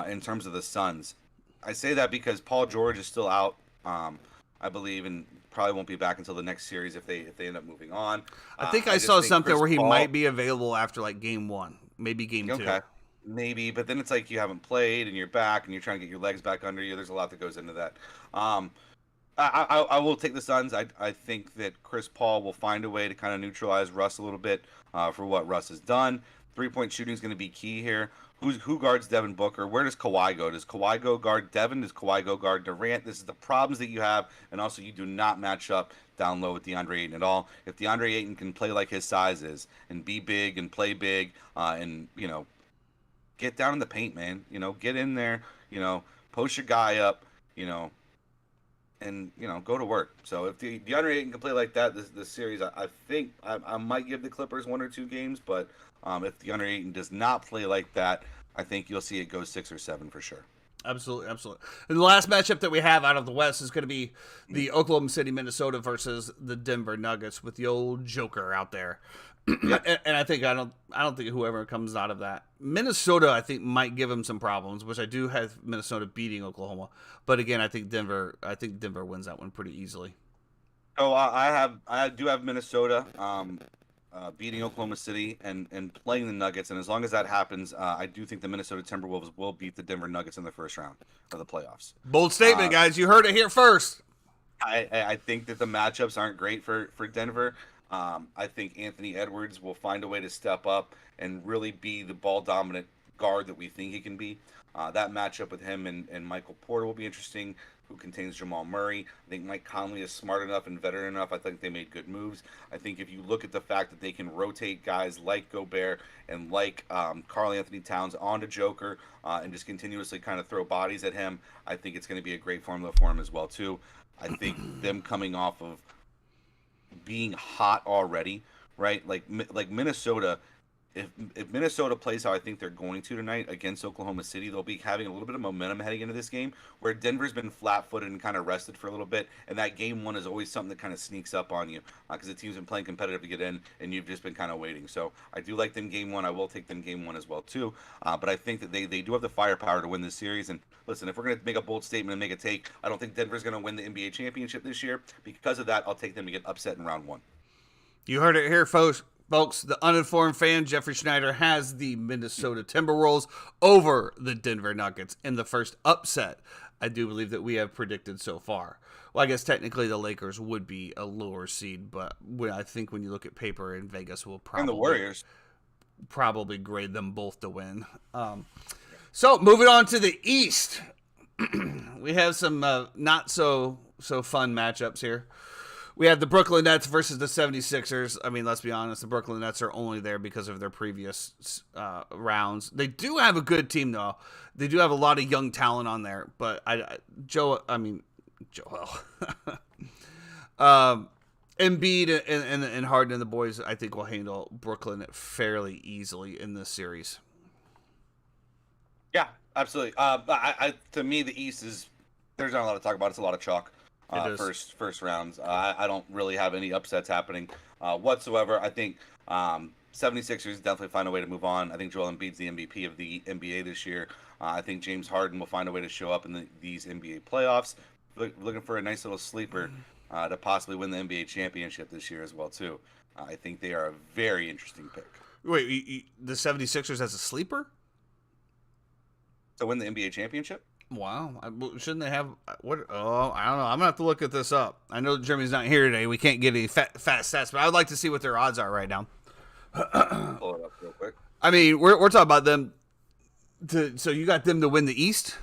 in terms of the Suns. I say that because Paul George is still out, I believe, and probably won't be back until the next series if they end up moving on. I think I saw something where he might be available after game 1, maybe game 2. Okay. Maybe, but then it's like you haven't played and you're back and you're trying to get your legs back under you. There's a lot that goes into that. I will take the Suns. I think that Chris Paul will find a way to kind of neutralize Russ a little bit for what Russ has done. 3-point shooting is going to be key here. Who guards Devin Booker? Where does Kawhi go? Does Kawhi go guard Devin? Does Kawhi go guard Durant? This is the problems that you have, and also you do not match up down low with DeAndre Ayton at all. If DeAndre Ayton can play like his size is and be big and play big and get down in the paint, man. Get in there. Post your guy up. and go to work. So if the DeAndre Ayton can play like that this series, I think I might give the Clippers 1 or 2 games. But if DeAndre Ayton does not play like that, I think you'll see it go 6 or 7 for sure. Absolutely, absolutely. And the last matchup that we have out of the West is going to be the Oklahoma City, Minnesota versus the Denver Nuggets with the old Joker out there. Yep. And I don't think whoever comes out of that, Minnesota, I think might give them some problems, which I do have Minnesota beating Oklahoma. But again, I think Denver wins that one pretty easily. So I do have Minnesota beating Oklahoma City and playing the Nuggets, and as long as that happens, I do think the Minnesota Timberwolves will beat the Denver Nuggets in the first round of the playoffs. Bold statement, guys. You heard it here first. I think that the matchups aren't great for Denver. I think Anthony Edwards will find a way to step up and really be the ball dominant guard that we think he can be. That matchup with him and Michael Porter will be interesting, who contains Jamal Murray. I think Mike Conley is smart enough and veteran enough. I think they made good moves. I think if you look at the fact that they can rotate guys like Gobert and like Karl Anthony Towns onto Joker and just continuously kind of throw bodies at him, I think it's going to be a great formula for him as well too. I think them coming off of being hot already, right? Like Minnesota, if Minnesota plays how I think they're going to tonight against Oklahoma City, they'll be having a little bit of momentum heading into this game, where Denver's been flat-footed and kind of rested for a little bit, and that game one is always something that kind of sneaks up on you because the team's been playing competitive to get in, and you've just been kind of waiting. So I do like them game one. I will take them game one as well too. But I think that they do have the firepower to win this series. And listen, if we're going to make a bold statement and make a take, I don't think Denver's going to win the NBA championship this year. Because of that, I'll take them to get upset in round one. You heard it here, folks. The uninformed fan, Jeffrey Schneider, has the Minnesota Timberwolves over the Denver Nuggets in the first upset I do believe that we have predicted so far. Well, I guess technically the Lakers would be a lower seed, but I think when you look at paper in Vegas, will probably and the Warriors probably grade them both to win. So moving on to the East, we have some not so fun matchups here. We have the Brooklyn Nets versus the 76ers. I mean, let's be honest, the Brooklyn Nets are only there because of their previous rounds. They do have a good team, though. They do have a lot of young talent on there. But Joel. Embiid and Harden and the boys, I think, will handle Brooklyn fairly easily in this series. Yeah, absolutely. To me, the East there's not a lot to talk about. It's a lot of chalk. First rounds. I don't really have any upsets happening whatsoever. I think 76ers definitely find a way to move on. I think Joel Embiid's the MVP of the NBA this year. I think James Harden will find a way to show up in these NBA playoffs. Looking for a nice little sleeper to possibly win the NBA championship this year as well, too. I think they are a very interesting pick. Wait, the 76ers as a sleeper? To win the NBA championship? Wow. Shouldn't they have what? Oh, I don't know. I'm going to have to look at this up. I know Jeremy's not here today. We can't get any fat stats, but I would like to see what their odds are right now. Pull it up real quick. I mean, we're talking about them. So you got them to win the East?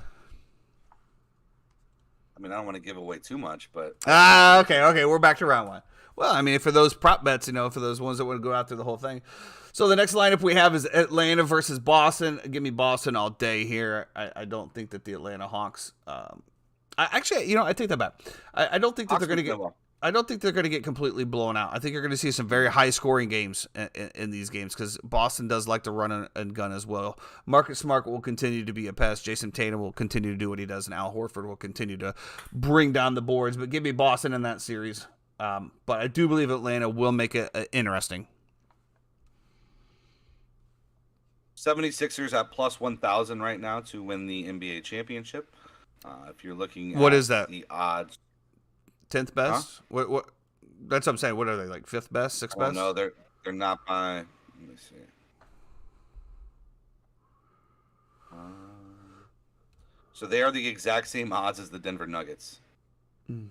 I mean, I don't want to give away too much, but... Okay. We're back to round one. Well, I mean, for those prop bets, for those ones that want to go after the whole thing. So the next lineup we have is Atlanta versus Boston. Give me Boston all day here. I don't think that the Atlanta Hawks. I take that back. I don't think that they're going to get. I don't think they're going to get completely blown out. I think you're going to see some very high scoring games in these games because Boston does like to run and gun as well. Marcus Smart will continue to be a pest. Jason Tatum will continue to do what he does, and Al Horford will continue to bring down the boards. But give me Boston in that series. But I do believe Atlanta will make it interesting. 76ers at plus 1,000 right now to win the NBA championship. If you're looking at what is that? The odds. 10th best? Huh? What? That's what I'm saying. What are they, like 5th best, 6th best? No, they're not by. Let me see. So they are the exact same odds as the Denver Nuggets. And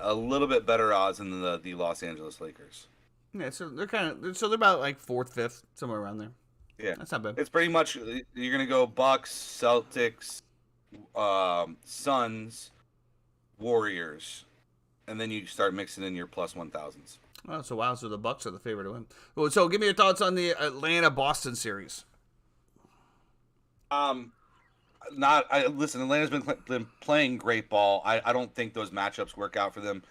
a little bit better odds than the Los Angeles Lakers. Yeah, so they're about like 4th, 5th, somewhere around there. Yeah, that's not bad. It's pretty much you're gonna go Bucks, Celtics, Suns, Warriors, and then you start mixing in your plus 1,000s. Oh, so the Bucks are the favorite to win. Well, so give me your thoughts on the Atlanta-Boston series. I Listen, Atlanta's been playing great ball. I don't think those matchups work out for them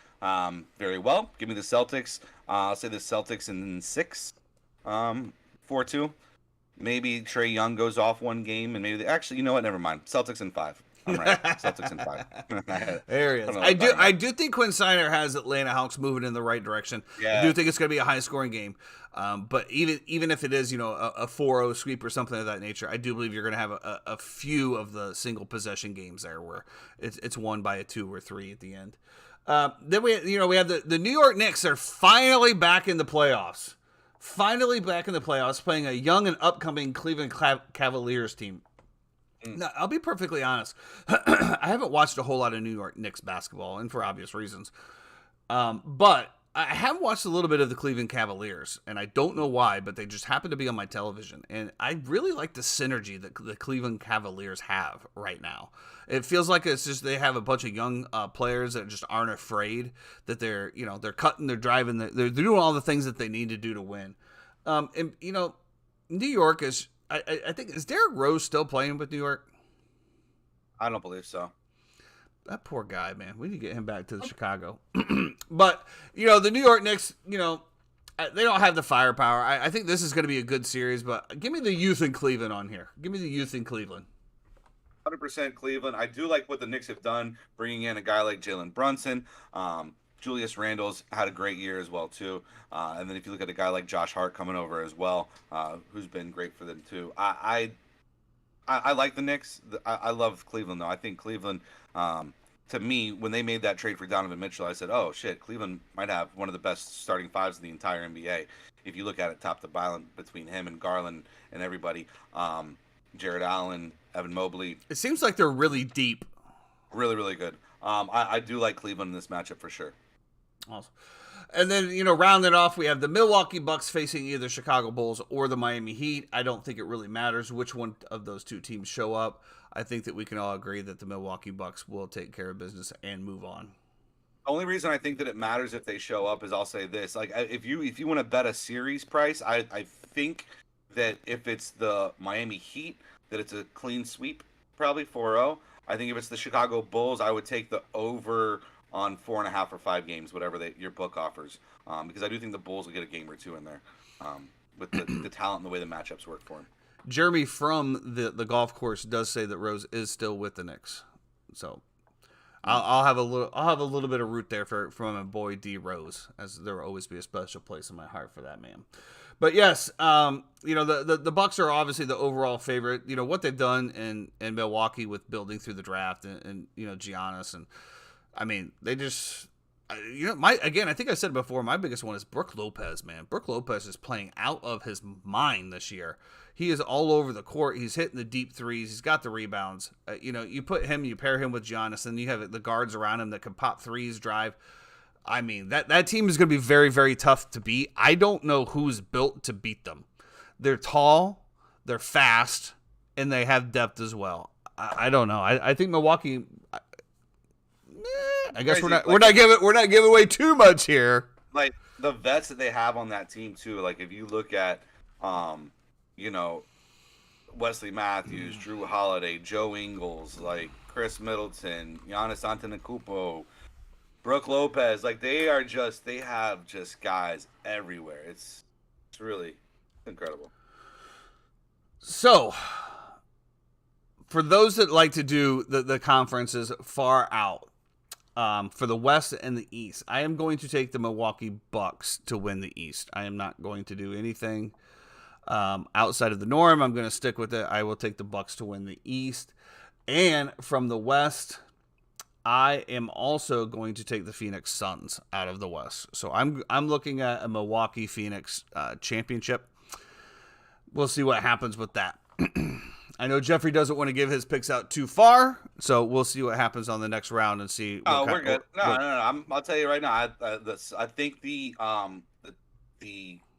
very well. Give me the Celtics. I'll say the Celtics in 6, 4-2. Maybe Trey Young goes off one game, and maybe actually, you know what? Never mind. Celtics in 5. I'm right. Celtics in 5. There he is. I do think Quinn Snyder has Atlanta Hawks moving in the right direction. Yeah. I do think it's going to be a high scoring game. But even if it is, a 4-0 sweep or something of that nature, I do believe you're going to have a few of the single possession games there where it's won by a 2 or 3 at the end. Then we have the New York Knicks are finally back in the playoffs. Finally back in the playoffs, playing a young and upcoming Cleveland Cavaliers team. Now, I'll be perfectly honest. I haven't watched a whole lot of New York Knicks basketball, and for obvious reasons. But I have watched a little bit of the Cleveland Cavaliers, and I don't know why, but they just happen to be on my television. And I really like the synergy that the Cleveland Cavaliers have right now. It feels like it's just they have a bunch of young players that just aren't afraid, that they're cutting, they're driving, they're doing all the things that they need to do to win. And New York is, I think, is Derrick Rose still playing with New York? I don't believe so. That poor guy, man. We need to get him back to the Chicago. But, the New York Knicks, they don't have the firepower. I think this is going to be a good series, but give me the youth in Cleveland on here. Give me the youth in Cleveland. 100% Cleveland. I do like what the Knicks have done, bringing in a guy like Jalen Brunson. Julius Randle's had a great year as well, too. And then if you look at a guy like Josh Hart coming over as well, who's been great for them, too. I like the Knicks. I love Cleveland, though. I think Cleveland, to me, when they made that trade for Donovan Mitchell, I said, oh, shit, Cleveland might have one of the best starting fives in the entire NBA. If you look at it top to bottom between him and Garland and everybody, Jared Allen, Evan Mobley. It seems like they're really deep. Really, really good. I do like Cleveland in this matchup for sure. Awesome. And then, rounding off, we have the Milwaukee Bucks facing either Chicago Bulls or the Miami Heat. I don't think it really matters which one of those two teams show up. I think that we can all agree that the Milwaukee Bucks will take care of business and move on. The only reason I think that it matters if they show up is I'll say this. Like, if you want to bet a series price, I think that if it's the Miami Heat, that it's a clean sweep, probably 4-0. I think if it's the Chicago Bulls, I would take the over on 4.5 or 5 games, whatever your book offers, because I do think the Bulls will get a game or two in there with the talent and the way the matchups work for them. Jeremy from the golf course does say that Rose is still with the Knicks, so I'll have a little bit of root there from my boy D Rose, as there will always be a special place in my heart for that man. But yes, the Bucks are obviously the overall favorite. What they've done in Milwaukee with building through the draft and Giannis, and I mean they just I think I said it before, my biggest one is Brook Lopez, man. Brook Lopez is playing out of his mind this year. He is all over the court. He's hitting the deep threes. He's got the rebounds. You put him, you pair him with Giannis, and you have the guards around him that can pop threes, drive. I mean, that team is going to be very, very tough to beat. I don't know who's built to beat them. They're tall, they're fast, and they have depth as well. I don't know. I think Milwaukee. I guess we're not giving away too much here. Like the vets that they have on that team too. Like if you look at, Wesley Matthews, Drew Holiday, Joe Ingles, like Chris Middleton, Giannis Antetokounmpo, Brook Lopez, like they have just guys everywhere. It's really incredible. So, for those that like to do the conferences far out, for the West and the East, I am going to take the Milwaukee Bucks to win the East. I am not going to do anything outside of the norm. I'm going to stick with it. I will take the Bucks to win the East. And from the West, I am also going to take the Phoenix Suns out of the West. So I'm looking at a Milwaukee Phoenix championship. We'll see what happens with that. I know Jeffrey doesn't want to give his picks out too far, so we'll see what happens on the next round and see. We're good. No. I'll tell you right now. I think the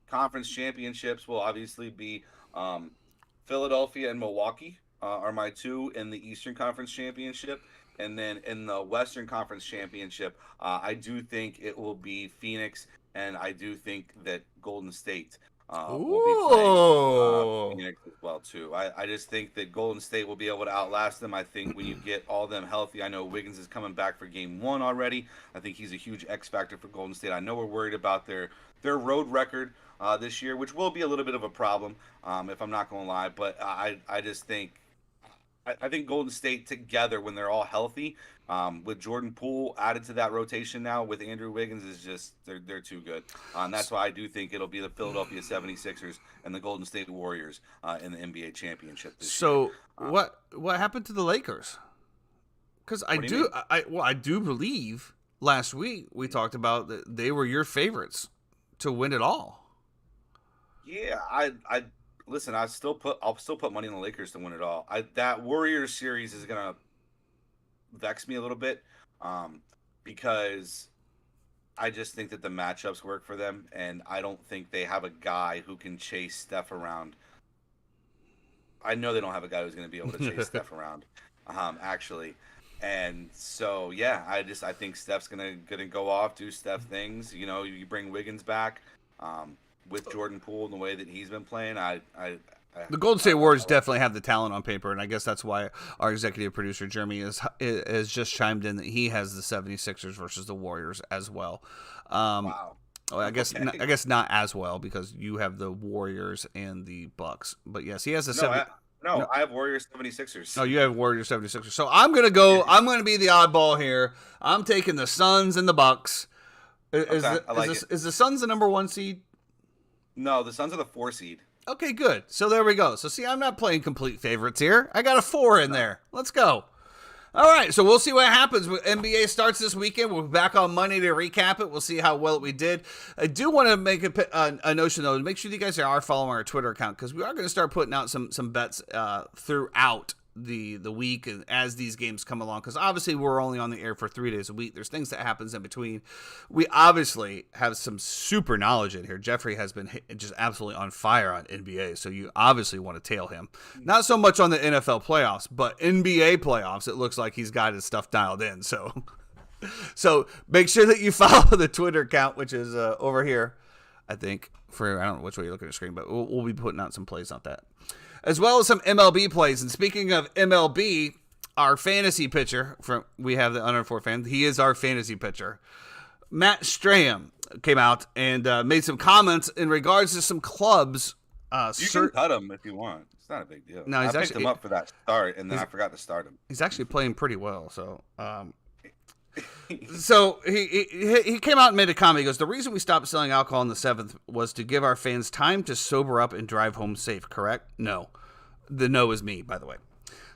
conference championships will obviously be Philadelphia and Milwaukee are my two in the Eastern Conference Championship, and then in the Western Conference Championship, I do think it will be Phoenix, and I do think that Golden State will be playing Ooh. Phoenix as well too. I just think that Golden State will be able to outlast them. I think when you get all them healthy, I know Wiggins is coming back for Game 1 already. I think he's a huge X factor for Golden State. I know we're worried about their road record this year, which will be a little bit of a problem if I'm not going to lie. But I just think I think Golden State together when they're all healthy, with Jordan Poole added to that rotation now with Andrew Wiggins is just they're too good. And that's why I do think it'll be the Philadelphia 76ers and the Golden State Warriors in the NBA championship this year. So what happened to the Lakers? Because What do you I do believe last week we talked about that they were your favorites to win it all. Yeah, I listen. I'll still put money on the Lakers to win it all. That Warriors series is gonna vex me a little bit, because I just think that the matchups work for them, and I don't think they have a guy who can chase Steph around. I know they don't have a guy who's going to be able to chase Steph around, actually. And so, yeah, I think Steph's gonna go off, do Steph things. You know, you bring Wiggins back, with Jordan Poole and the way that he's been playing. The Golden State Warriors definitely have the talent on paper, and I guess that's why our executive producer, Jeremy, has just chimed in that he has the 76ers versus the Warriors as well. Wow. Well, I guess Okay. I guess not as well because you have the Warriors and the Bucks. But yes, he has the No, I have Warriors 76ers. Oh, you have Warriors 76ers. So I'm gonna be the oddball here. I'm taking the Suns and the Bucks. Is the Suns the number 1 seed? No, the Suns are the 4 seed. Okay, good. So there we go. So see, I'm not playing complete favorites here. I got a 4 in there. Let's go. All right, so we'll see what happens. NBA starts this weekend. We'll be back on Monday to recap it. We'll see how well we did. I do want to make a notion, though, to make sure you guys are following our Twitter account because we are going to start putting out some bets throughout the week and as these games come along, because obviously we're only on the air for 3 days a week. There's things that happens in between. We obviously have some super knowledge in here. Jeffrey has been just absolutely on fire on NBA, so you obviously want to tail him. Not so much on the NFL playoffs, but NBA playoffs, it looks like he's got his stuff dialed in. So make sure that you follow the Twitter account, which is over here, I think. I don't know which way you're looking at the screen, but we'll be putting out some plays on that, as well as some MLB plays. And speaking of MLB, our fantasy pitcher, we have the Under 4 fan, he is our fantasy pitcher. Matt Strahm came out and made some comments in regards to some clubs. You can cut him if you want. It's not a big deal. No, I picked him up for that start, and then I forgot to start him. He's actually playing pretty well, so... So he came out and made a comment. He goes, the reason we stopped selling alcohol on the 7th was to give our fans time to sober up and drive home safe, correct? No. The no is me, by the way.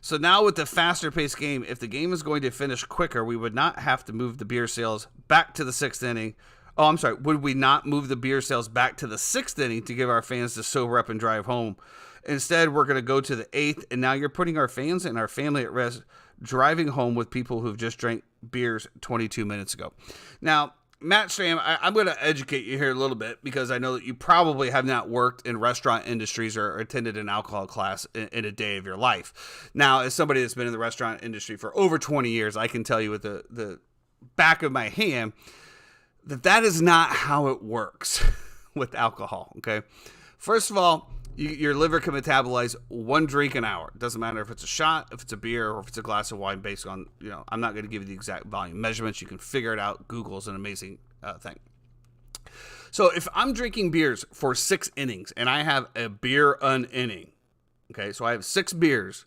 So now with the faster paced game, if the game is going to finish quicker, we would not have to move the beer sales back to the 6th inning. Oh, I'm sorry. Would we not move the beer sales back to the 6th inning to give our fans to sober up and drive home? Instead, we're going to go to the 8th, and now you're putting our fans and our family at risk driving home with people who've just drank beers 22 minutes ago. Now, Matt Strahm, I'm going to educate you here a little bit because I know that you probably have not worked in restaurant industries or attended an alcohol class in a day of your life. Now, as somebody that's been in the restaurant industry for over 20 years, I can tell you with the back of my hand that is not how it works with alcohol, okay? First of all, your liver can metabolize 1 drink an hour. It doesn't matter if it's a shot, if it's a beer, or if it's a glass of wine based on, I'm not going to give you the exact volume measurements. You can figure it out. Google's an amazing thing. So if I'm drinking beers for 6 innings and I have a beer an inning, okay, so I have 6 beers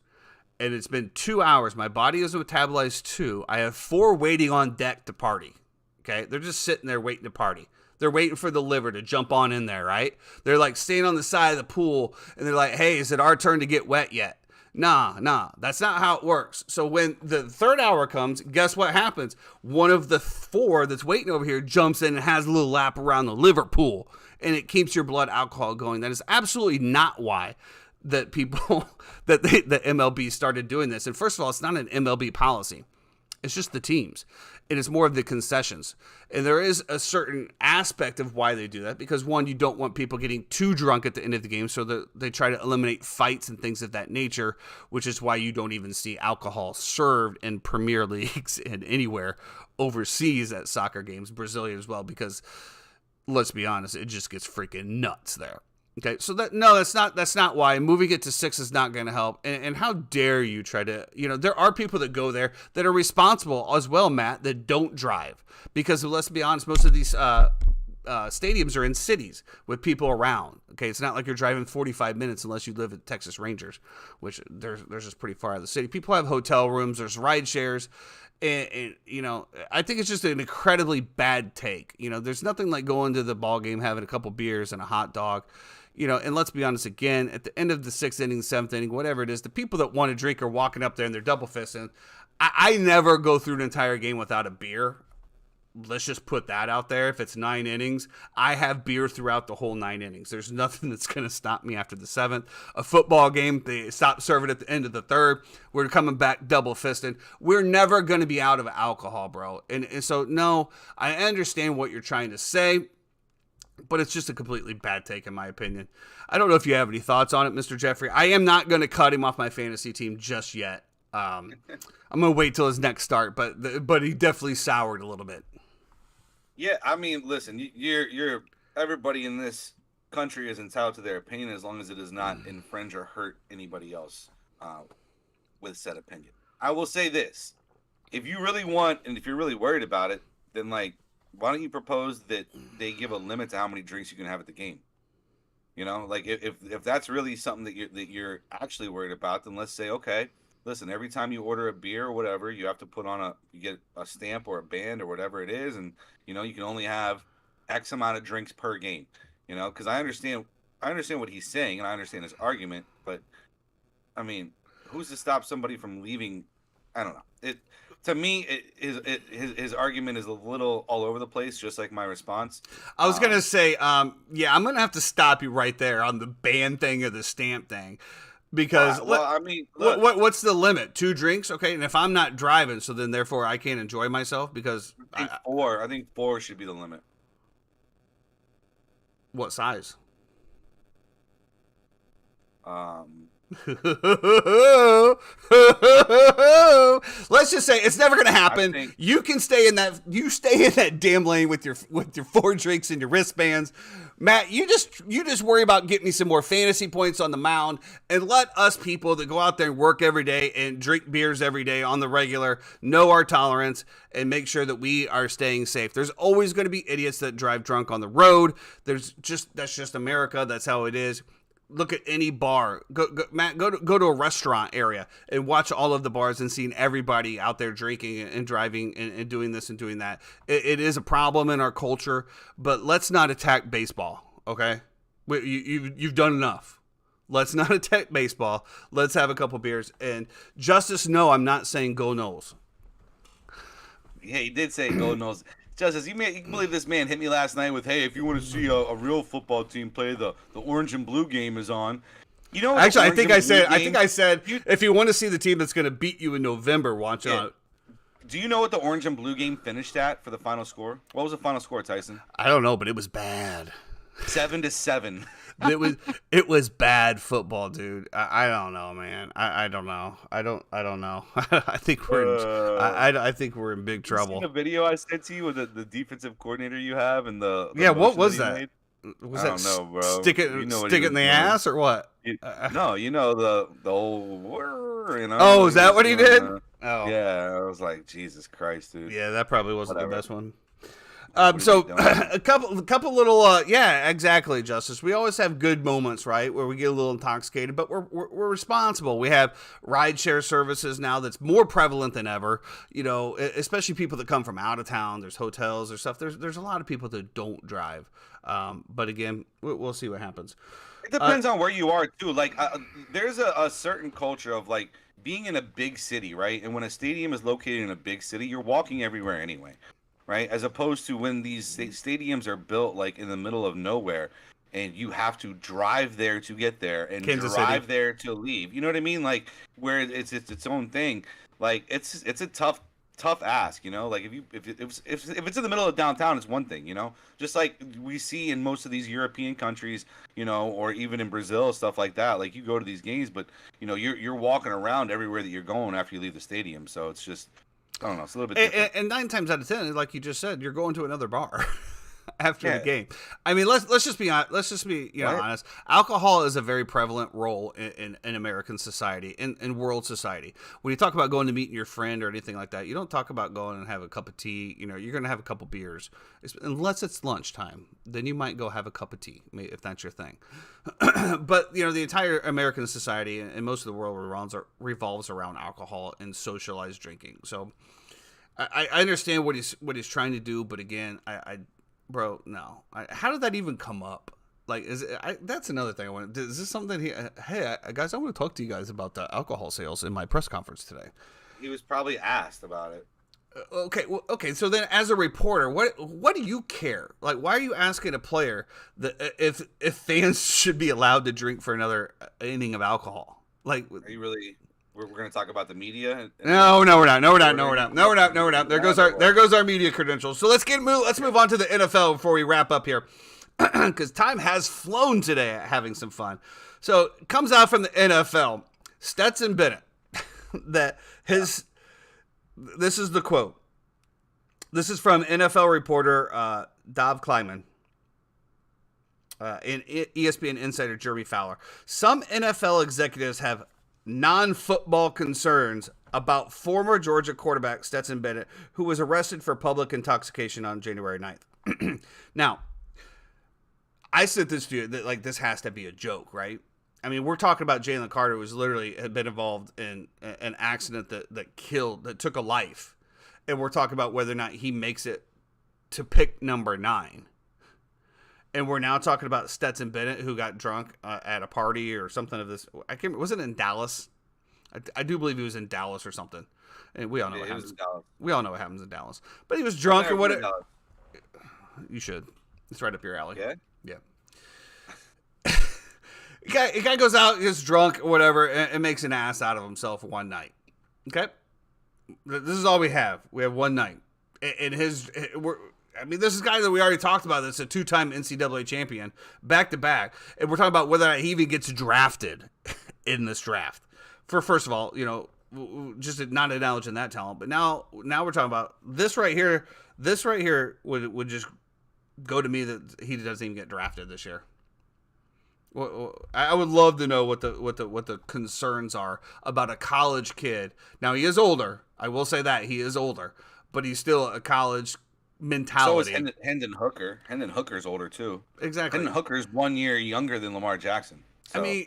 and it's been 2 hours. My body has metabolized 2. I have 4 waiting on deck to party, okay? They're just sitting there waiting to party. They're waiting for the liver to jump on in there, right? They're like staying on the side of the pool, and they're like, hey, is it our turn to get wet yet? Nah, that's not how it works. So when the 3rd hour comes, guess what happens? One of the 4 that's waiting over here jumps in and has a little lap around the liver pool, and it keeps your blood alcohol going. That is absolutely not why that people, the MLB started doing this. And first of all, it's not an MLB policy. It's just the teams. It is more of the concessions. And there is a certain aspect of why they do that because, one, you don't want people getting too drunk at the end of the game, so that they try to eliminate fights and things of that nature, which is why you don't even see alcohol served in Premier Leagues and anywhere overseas at soccer games, Brazilian as well, because let's be honest, it just gets freaking nuts there. Okay, so that's not why moving it to 6 is not going to help. And how dare you try to, there are people that go there that are responsible as well, Matt, that don't drive, because let's be honest, most of these stadiums are in cities with people around. Okay, it's not like you're driving 45 minutes unless you live at Texas Rangers, which there's just pretty far out of the city. People have hotel rooms, there's ride shares. And I think it's just an incredibly bad take. There's nothing like going to the ball game, having a couple beers and a hot dog. And let's be honest again, at the end of the 6th inning, 7th inning, whatever it is, the people that want to drink are walking up there and they're double fisting. I never go through an entire game without a beer. Let's just put that out there. If it's 9 innings, I have beer throughout the whole 9 innings. There's nothing that's going to stop me after the 7th. A football game, they stop serving at the end of the 3rd. We're coming back double fisting. We're never going to be out of alcohol, bro. And so, no, I understand what you're trying to say, but it's just a completely bad take, in my opinion. I don't know if you have any thoughts on it, Mr. Jeffrey. I am not going to cut him off my fantasy team just yet. I'm going to wait till his next start, but he definitely soured a little bit. Yeah, I mean, listen, you're everybody in this country is entitled to their opinion as long as it does not infringe or hurt anybody else with said opinion. I will say this: if you really want, and if you're really worried about it, then why don't you propose that they give a limit to how many drinks you can have at the game? If that's really something that you're actually worried about, then let's say, okay, listen, every time you order a beer or whatever, you have to put on you get a stamp or a band or whatever it is, and you can only have X amount of drinks per game. Because I understand what he's saying and I understand his argument, but I mean, who's to stop somebody from leaving? I don't know. To me, his argument is a little all over the place, just like my response. I was gonna say, I'm gonna have to stop you right there on the band thing or the stamp thing. Because look, what's the limit? 2 drinks, okay? And if I'm not driving, so then therefore I can't enjoy myself because I think 4 should be the limit. What size? Let's just say it's never going to happen. You can stay in that damn lane with your 4 drinks and your wristbands. Matt, you just worry about getting me some more fantasy points on the mound, and let us people that go out there and work every day and drink beers every day on the regular know our tolerance and make sure that we are staying safe. There's always going to be idiots that drive drunk on the road. That's just America. That's how it is. Look at any bar. Matt, go to a restaurant area and watch all of the bars and seeing everybody out there drinking and driving and doing this and doing that. It is a problem in our culture, but let's not attack baseball, okay? You've done enough. Let's not attack baseball. Let's have a couple beers. And Justice, no, I'm not saying go Noles. Yeah, he did say go Noles. Justice, you can believe this man hit me last night with, hey, if you want to see a real football team play, the orange and blue game is on. Actually, I think I said, if you want to see the team that's going to beat you in November, watch out. Do you know what the orange and blue game finished at for the final score? What was the final score, Tyson? I don't know, but it was bad. 7-7. It was bad football, dude. I don't know, man. I don't know. I don't know. I think we're in big trouble. You seen the video I sent to you with the defensive coordinator you have and the what was that? I don't know, bro. Stick it in the ass or what? No, the old. Oh, is that what he did? Oh, yeah. I was like, Jesus Christ, dude. Yeah, that probably wasn't the best one. So a couple little, exactly, Justice. We always have good moments, right, where we get a little intoxicated, but we're responsible. We have rideshare services now that's more prevalent than ever. Especially people that come from out of town. There's hotels or stuff. There's a lot of people that don't drive. But again, we'll see what happens. It depends on where you are too. There's a certain culture of being in a big city, right? And when a stadium is located in a big city, you're walking everywhere anyway. Right, as opposed to when these stadiums are built in the middle of nowhere, and you have to drive there to get there and Kansas drive City. there to leave. You know what I mean? Where it's its own thing. It's a tough ask. If it's in the middle of downtown, it's one thing. Just like we see in most of these European countries, or even in Brazil, stuff like that. You go to these games, but you're walking around everywhere that you're going after you leave the stadium. So it's just. I don't know. It's a little bit different. And 9 times out of 10, like you just said, you're going to another bar. after the Yeah. game. I mean, let's just be Right. honest. Alcohol is a very prevalent role in American society, in world society. When you talk about going to meet your friend or anything like that, you don't talk about going and have a cup of tea. You know, you're going to have a couple beers, unless it's lunchtime. Then you might go have a cup of tea if that's your thing. But you know, the entire American society and most of the world revolves around alcohol and socialized drinking. So I understand what he's trying to do, but again, bro, no. How did that even come up? Like, that's another thing I want. Is this something? Hey, guys, I want to talk to you guys about the alcohol sales in my press conference today. He was probably asked about it. Okay. So then, as a reporter, what do you care? Like, why are you asking a player that if fans should be allowed to drink for another inning of alcohol? Like, Are you really? We're going to talk about the media. No, we're not. There goes our media credentials. So let's move on to the NFL before we wrap up here, because time has flown today. Having some fun. So it comes out from the NFL, Stetson Bennett, This is the quote. This is from NFL reporter Dov Kleiman. And ESPN insider Jeremy Fowler. Some NFL executives have non-football concerns about former Georgia quarterback Stetson Bennett, who was arrested for public intoxication on January 9th. Now, I said this to you, that like this has to be a joke, right? I mean, we're talking about Jalen Carter, who's literally had been involved in an accident that took a life. And we're talking about whether or not he makes it to pick number 9. And we're now talking about Stetson Bennett, who got drunk at a party or something of this. I can't. Was it in Dallas? I do believe he was in Dallas or something. And we all know what happens. We all know what happens in Dallas. But he was drunk or whatever. You should. It's right up your alley. Yeah. A guy goes out, gets drunk or whatever, and makes an ass out of himself one night. Okay, this is all we have. We have one night. This is a guy that we already talked about. That's a 2-time NCAA champion, back to back, and we're talking about whether or not he even gets drafted in this draft. First of all, you know, just not acknowledging that talent, but now we're talking about this right here. This right here would just go to me that he doesn't even get drafted this year. Well, I would love to know what the concerns are about a college kid. Now he is older. I will say that he is older, but he's still a college mentality. So is Hendon Hooker. Hendon Hooker's older too. Exactly. Hendon Hooker's 1 year younger than Lamar Jackson. So. I mean,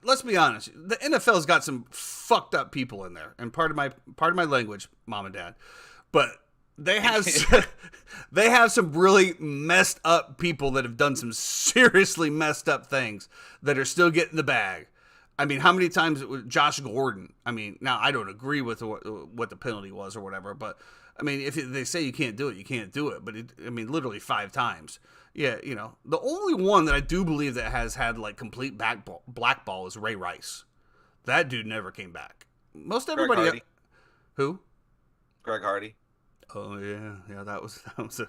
let's be honest. The NFL's got some fucked up people in there, and part of my language, mom and dad, but they have some really messed up people that have done some seriously messed up things that are still getting the bag. I mean, how many times Josh Gordon? I mean, now I don't agree with what the penalty was or whatever, but I mean, if they say you can't do it, you can't do it. But literally 5 times. Yeah, you know, the only one that I do believe that has had like complete blackball is Ray Rice. That dude never came back. Most everybody. Who? Greg Hardy. Oh yeah, that was a.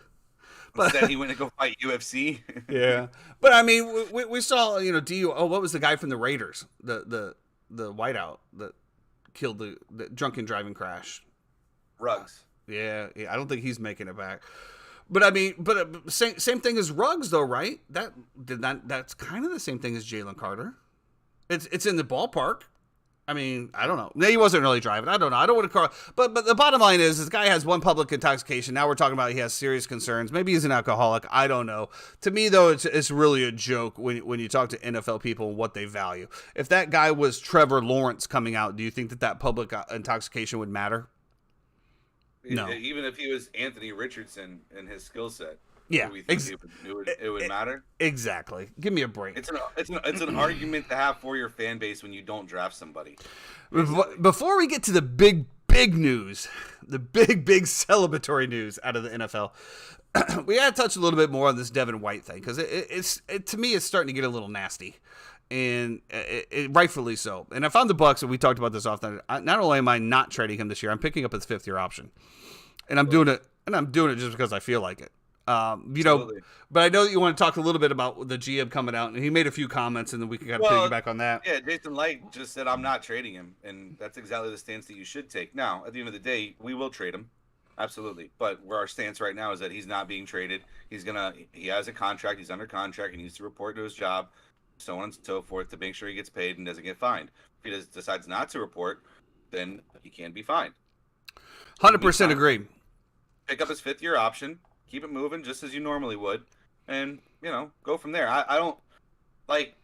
But instead, he went to go fight UFC. Yeah, but I mean, we saw what was the guy from the Raiders, the whiteout that killed the drunken driving crash? Ruggs. Yeah, I don't think he's making it back. But I mean, same thing as Ruggs though, right? That's kind of the same thing as Jalen Carter. It's in the ballpark. I mean, I don't know. He wasn't really driving. I don't know. I don't want to call. But the bottom line is, this guy has one public intoxication. Now we're talking about he has serious concerns. Maybe he's an alcoholic. I don't know. To me, though, it's really a joke when you talk to NFL people and what they value. If that guy was Trevor Lawrence coming out, do you think that public intoxication would matter? No. Even if he was Anthony Richardson and his skill set. Yeah, it would matter. Exactly. Give me a break. It's an argument to have for your fan base when you don't draft somebody. Before we get to the big news, the big celebratory news out of the NFL, we got to touch a little bit more on this Devin White thing, because it to me it's starting to get a little nasty, and it rightfully so. And I found the Bucks, and we talked about this often. Not only am I not trading him this year, I'm picking up his 5th-year option, and I'm doing it just because I feel like it. But I know that you want to talk a little bit about the GM coming out, and he made a few comments, and then we can kind of piggyback on that. Yeah, Jason Light just said, I'm not trading him, and that's exactly the stance that you should take. Now, at the end of the day, we will trade him. Absolutely. But where our stance right now is that he's not being traded. He has a contract. He's under contract. He needs to report to his job, so on and so forth, to make sure he gets paid and doesn't get fined. If he decides not to report, then he can be fined. 100% agree. Pick up his 5th-year option, keep it moving just as you normally would, and, go from there. I don't, like,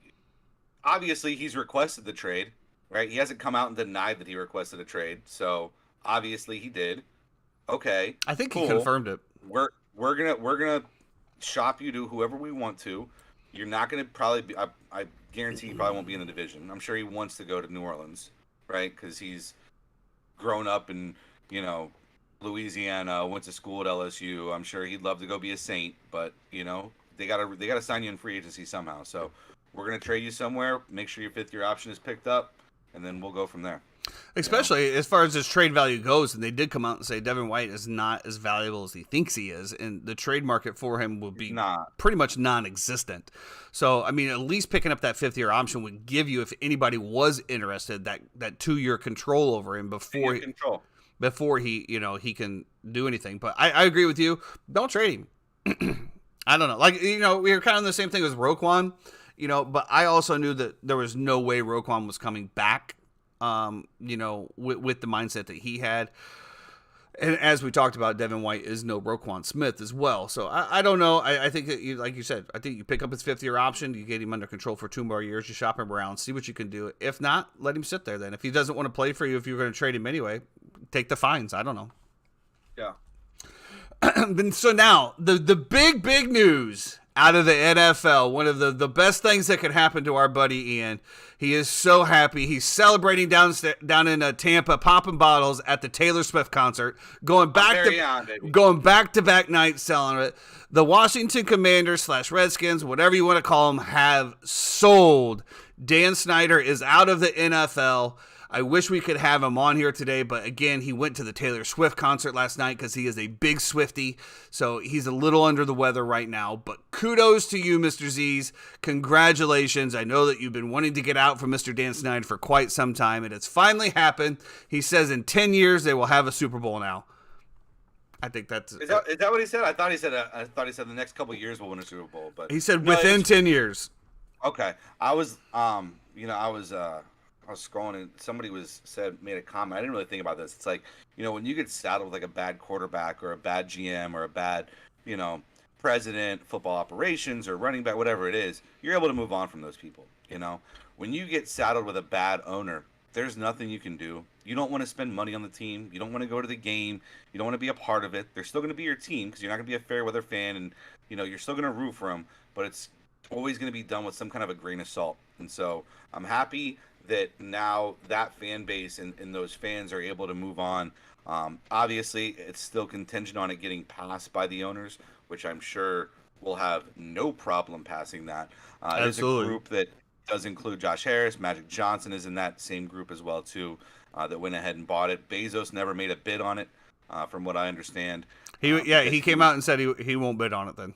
obviously he's requested the trade, right? He hasn't come out and denied that he requested a trade, so obviously he did. Okay. I think he confirmed it. We're gonna shop you to whoever we want to. You're not gonna probably be. I guarantee he probably won't be in the division. I'm sure he wants to go to New Orleans, right? Because he's grown up in Louisiana, went to school at LSU. I'm sure he'd love to go be a Saint, but they gotta sign you in free agency somehow. So we're gonna trade you somewhere. Make sure your 5th-year option is picked up, and then we'll go from there. Especially as far as his trade value goes, and they did come out and say Devin White is not as valuable as he thinks he is, and the trade market for him will be pretty much non-existent. So, I mean, at least picking up that 5th-year option would give you, if anybody was interested, that 2-year control over him before he he can do anything. But I agree with you. Don't trade him. I don't know. Like, we were kind of on the same thing as Roquan, but I also knew that there was no way Roquan was coming back. With the mindset that he had. And as we talked about, Devin White is no Roquan Smith as well. So I don't know. I think that like you said, I think you pick up his 5th-year option, you get him under control for 2 more years, you shop him around, see what you can do. If not, let him sit there then. If he doesn't want to play for you, if you're going to trade him anyway, take the fines. I don't know. Yeah. So now, the big news out of the NFL, one of the best things that could happen to our buddy Ian. He is so happy. He's celebrating down in Tampa, popping bottles at the Taylor Swift concert, going back to back nights selling it. The Washington Commanders / Redskins, whatever you want to call them, have sold. Dan Snyder is out of the NFL. I wish we could have him on here today, but again, he went to the Taylor Swift concert last night because he is a big Swiftie, so he's a little under the weather right now. But kudos to you, Mr. Z's. Congratulations. I know that you've been wanting to get out from Mr. Dan Snyder for quite some time, and it's finally happened. He says in 10 years they will have a Super Bowl now. I think that's... Is that what he said? I thought he said the next couple of years we'll win a Super Bowl. But he said within 10 years. Okay. I was scrolling and somebody made a comment. I didn't really think about this. It's like, when you get saddled with like a bad quarterback or a bad GM or a bad, president, football operations or running back, whatever it is, you're able to move on from those people. When you get saddled with a bad owner, there's nothing you can do. You don't want to spend money on the team. You don't want to go to the game. You don't want to be a part of it. They're still going to be your team because you're not going to be a fair weather fan and, you're still going to root for them, but it's always going to be done with some kind of a grain of salt. And so I'm happy that now that fan base and those fans are able to move on. Obviously, it's still contingent on it getting passed by the owners, which I'm sure will have no problem passing that. There's a group that does include Josh Harris. Magic Johnson is in that same group as well, too, that went ahead and bought it. Bezos never made a bid on it, from what I understand. He came out and said he won't bid on it then.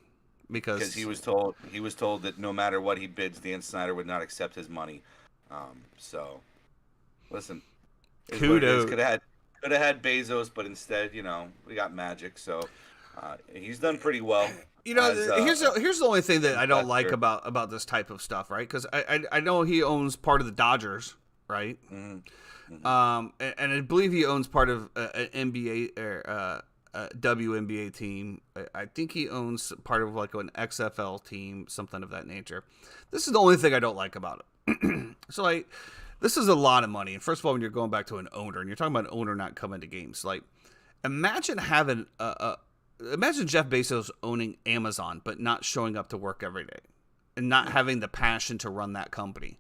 Because he was told that no matter what he bids, Dan Snyder would not accept his money. So, listen, kudos. Could have had Bezos, but instead, we got Magic. So, he's done pretty well. Here's the only thing that I don't like about this type of stuff, right? Because I know he owns part of the Dodgers, right? Mm-hmm. And I believe he owns part of an NBA or WNBA team. I think he owns part of like an XFL team, something of that nature. This is the only thing I don't like about it. So this is a lot of money. And first of all, when you're going back to an owner and you're talking about an owner not coming to games, like imagine having imagine Jeff Bezos owning Amazon, but not showing up to work every day and not having the passion to run that company.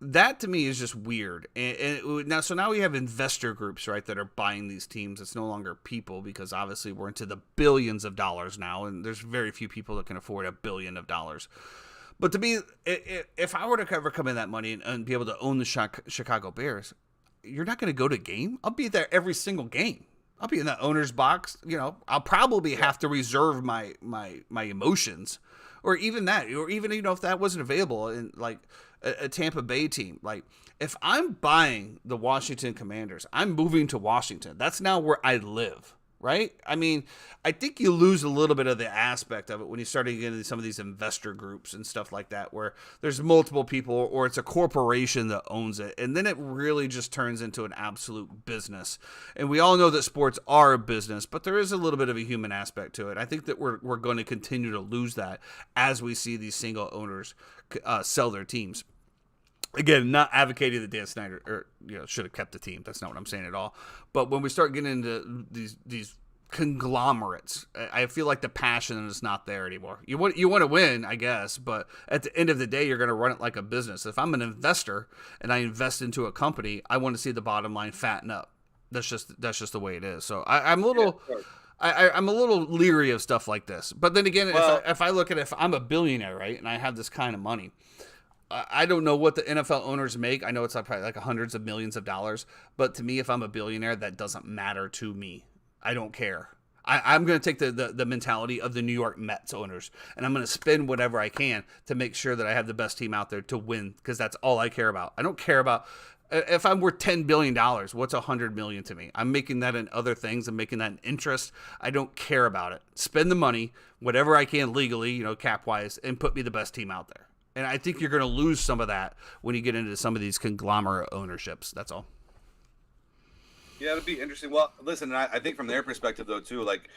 That to me is just weird. And now we have investor groups, right, that are buying these teams. It's no longer people because obviously we're into the billions of dollars now, and there's very few people that can afford $1 billion. But to me, if I were to ever come in that money and be able to own the Chicago Bears, you're not going to go to a game. I'll be there every single game. I'll be in the owner's box. I'll probably have to reserve my emotions, or even that, or even if that wasn't available in like a Tampa Bay team. Like if I'm buying the Washington Commanders, I'm moving to Washington. That's now where I live. right? I mean, I think you lose a little bit of the aspect of it when you start to get into some of these investor groups and stuff like that, where there's multiple people or it's a corporation that owns it. And then it really just turns into an absolute business. And we all know that sports are a business, but there is a little bit of a human aspect to it. I think that we're going to continue to lose that as we see these single owners sell their teams. Again, not advocating that Dan Snyder should have kept the team. That's not what I'm saying at all. But when we start getting into these conglomerates, I feel like the passion is not there anymore. You want to win, I guess, but at the end of the day, you're going to run it like a business. If I'm an investor and I invest into a company, I want to see the bottom line fatten up. That's just the way it is. So I'm a little. Yeah, I'm a little leery of stuff like this. But then again, if I look at it, if I'm a billionaire, right, and I have this kind of money, I don't know what the NFL owners make. I know it's probably like hundreds of millions of dollars. But to me, if I'm a billionaire, that doesn't matter to me. I don't care. I'm going to take the mentality of the New York Mets owners, and I'm going to spend whatever I can to make sure that I have the best team out there to win, because that's all I care about. I don't care about if I'm worth $10 billion, what's $100 million to me? I'm making that in other things. I'm making that in interest. I don't care about it. Spend the money, whatever I can legally, cap-wise, and put me the best team out there. And I think you're going to lose some of that when you get into some of these conglomerate ownerships. That's all. Yeah, it'll be interesting. Well, listen, I think from their perspective, though, too, like,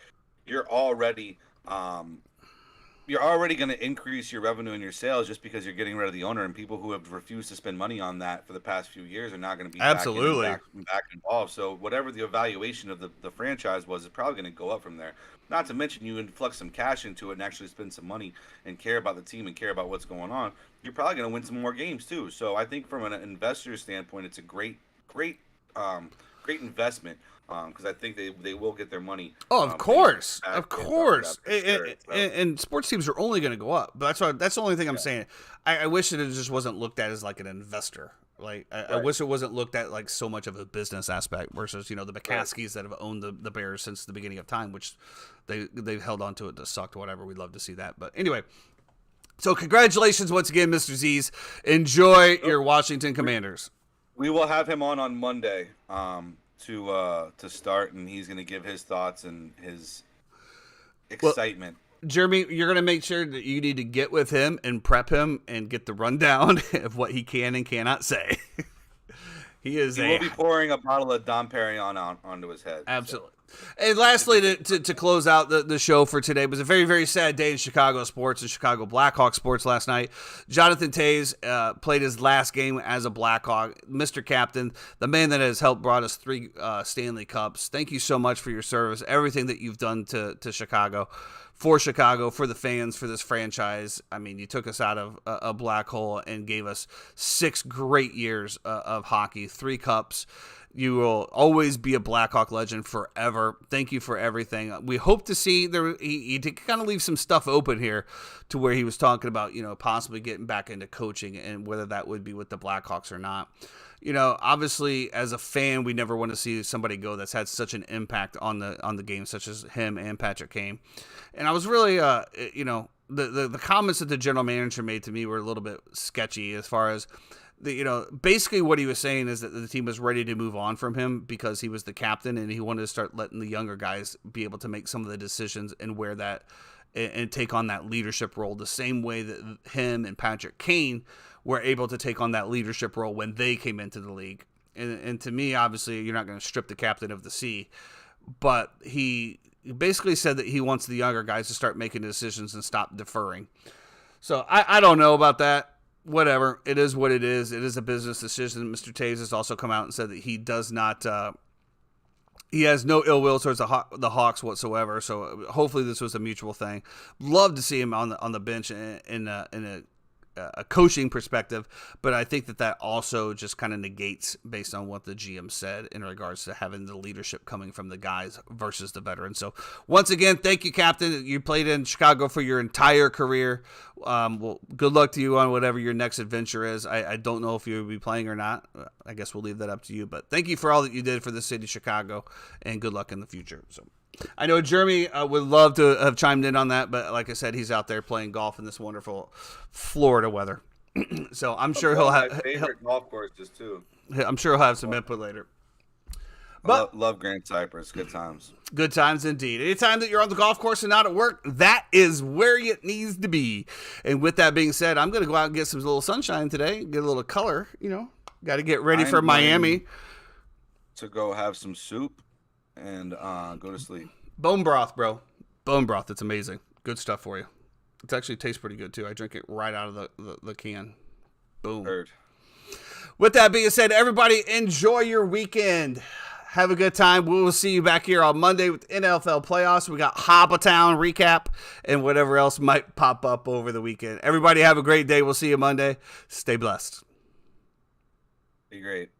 you're already going to increase your revenue and your sales just because you're getting rid of the owner, and people who have refused to spend money on that for the past few years are not going to be absolutely back involved. So whatever the evaluation of the franchise was, it's probably going to go up from there. Not to mention you influx some cash into it and actually spend some money and care about the team and care about what's going on. You're probably going to win some more games too. So I think from an investor standpoint, it's a great investment. Because I think they will get their money. Oh, of course. And sports teams are only going to go up. But that's the only thing I'm saying. I wish that it just wasn't looked at as like an investor. Like I wish it wasn't looked at like so much of a business aspect versus the McCaskies that have owned the Bears since the beginning of time, which they've held on to it to sucked. Whatever, we'd love to see that. But anyway. So congratulations once again, Mr. Z's. Enjoy your Washington Commanders. We will have him on Monday. To start, and he's going to give his thoughts and his excitement. Well, Jeremy, you're going to make sure that you need to get with him and prep him and get the rundown of what he can and cannot say. He will be pouring a bottle of Dom Perignon onto his head. Absolutely. So. And lastly, to close out the show for today, was a very, very sad day in Chicago sports and Chicago Blackhawks sports last night. Jonathan Toews played his last game as a Blackhawk. Mr. Captain, the man that has helped brought us 3 Stanley Cups. Thank you so much for your service, everything that you've done to Chicago, for the fans, for this franchise. I mean, you took us out of a black hole and gave us 6 great years of hockey, 3 cups. You will always be a Blackhawk legend forever. Thank you for everything. We hope to see he did kind of leave some stuff open here to where he was talking about, possibly getting back into coaching and whether that would be with the Blackhawks or not. Obviously as a fan, we never want to see somebody go that's had such an impact on the game, such as him and Patrick Kane. And I was really, the comments that the general manager made to me were a little bit sketchy as far as, basically what he was saying is that the team was ready to move on from him because he was the captain and he wanted to start letting the younger guys be able to make some of the decisions and wear that and take on that leadership role the same way that him and Patrick Kane were able to take on that leadership role when they came into the league. And to me, obviously, you're not going to strip the captain of the sea, but he basically said that he wants the younger guys to start making decisions and stop deferring. So I don't know about that. Whatever. It is what it is. It is a business decision. Mr. Toews has also come out and said that he does not, he has no ill will towards the Hawks whatsoever. So hopefully this was a mutual thing. Love to see him on the bench in a coaching perspective, but I think that also just kind of negates based on what the GM said in regards to having the leadership coming from the guys versus the veterans. So once again, thank you, Captain. You played in Chicago for your entire career. Well, good luck to you on whatever your next adventure is. I don't know if you'll be playing or not. I guess we'll leave that up to you, but thank you for all that you did for the city of Chicago, and good luck in the future. So I know Jeremy would love to have chimed in on that, but like I said, he's out there playing golf in this wonderful Florida weather. So I'm sure he'll have my favorite golf courses too. I'm sure he'll have some input later. But love Grand Cypress. Good times. good times indeed. Anytime that you're on the golf course and not at work, that is where it needs to be. And with that being said, I'm going to go out and get some little sunshine today, get a little color, got to get ready for Miami. To go have some soup and go to sleep. Bone broth, bro. Bone broth. It's amazing. Good stuff for you. It actually tastes pretty good, too. I drink it right out of the can. Boom. Heard. With that being said, everybody enjoy your weekend. Have a good time. We will see you back here on Monday with NFL playoffs. We got Hobbatown recap and whatever else might pop up over the weekend. Everybody have a great day. We'll see you Monday. Stay blessed. Be great.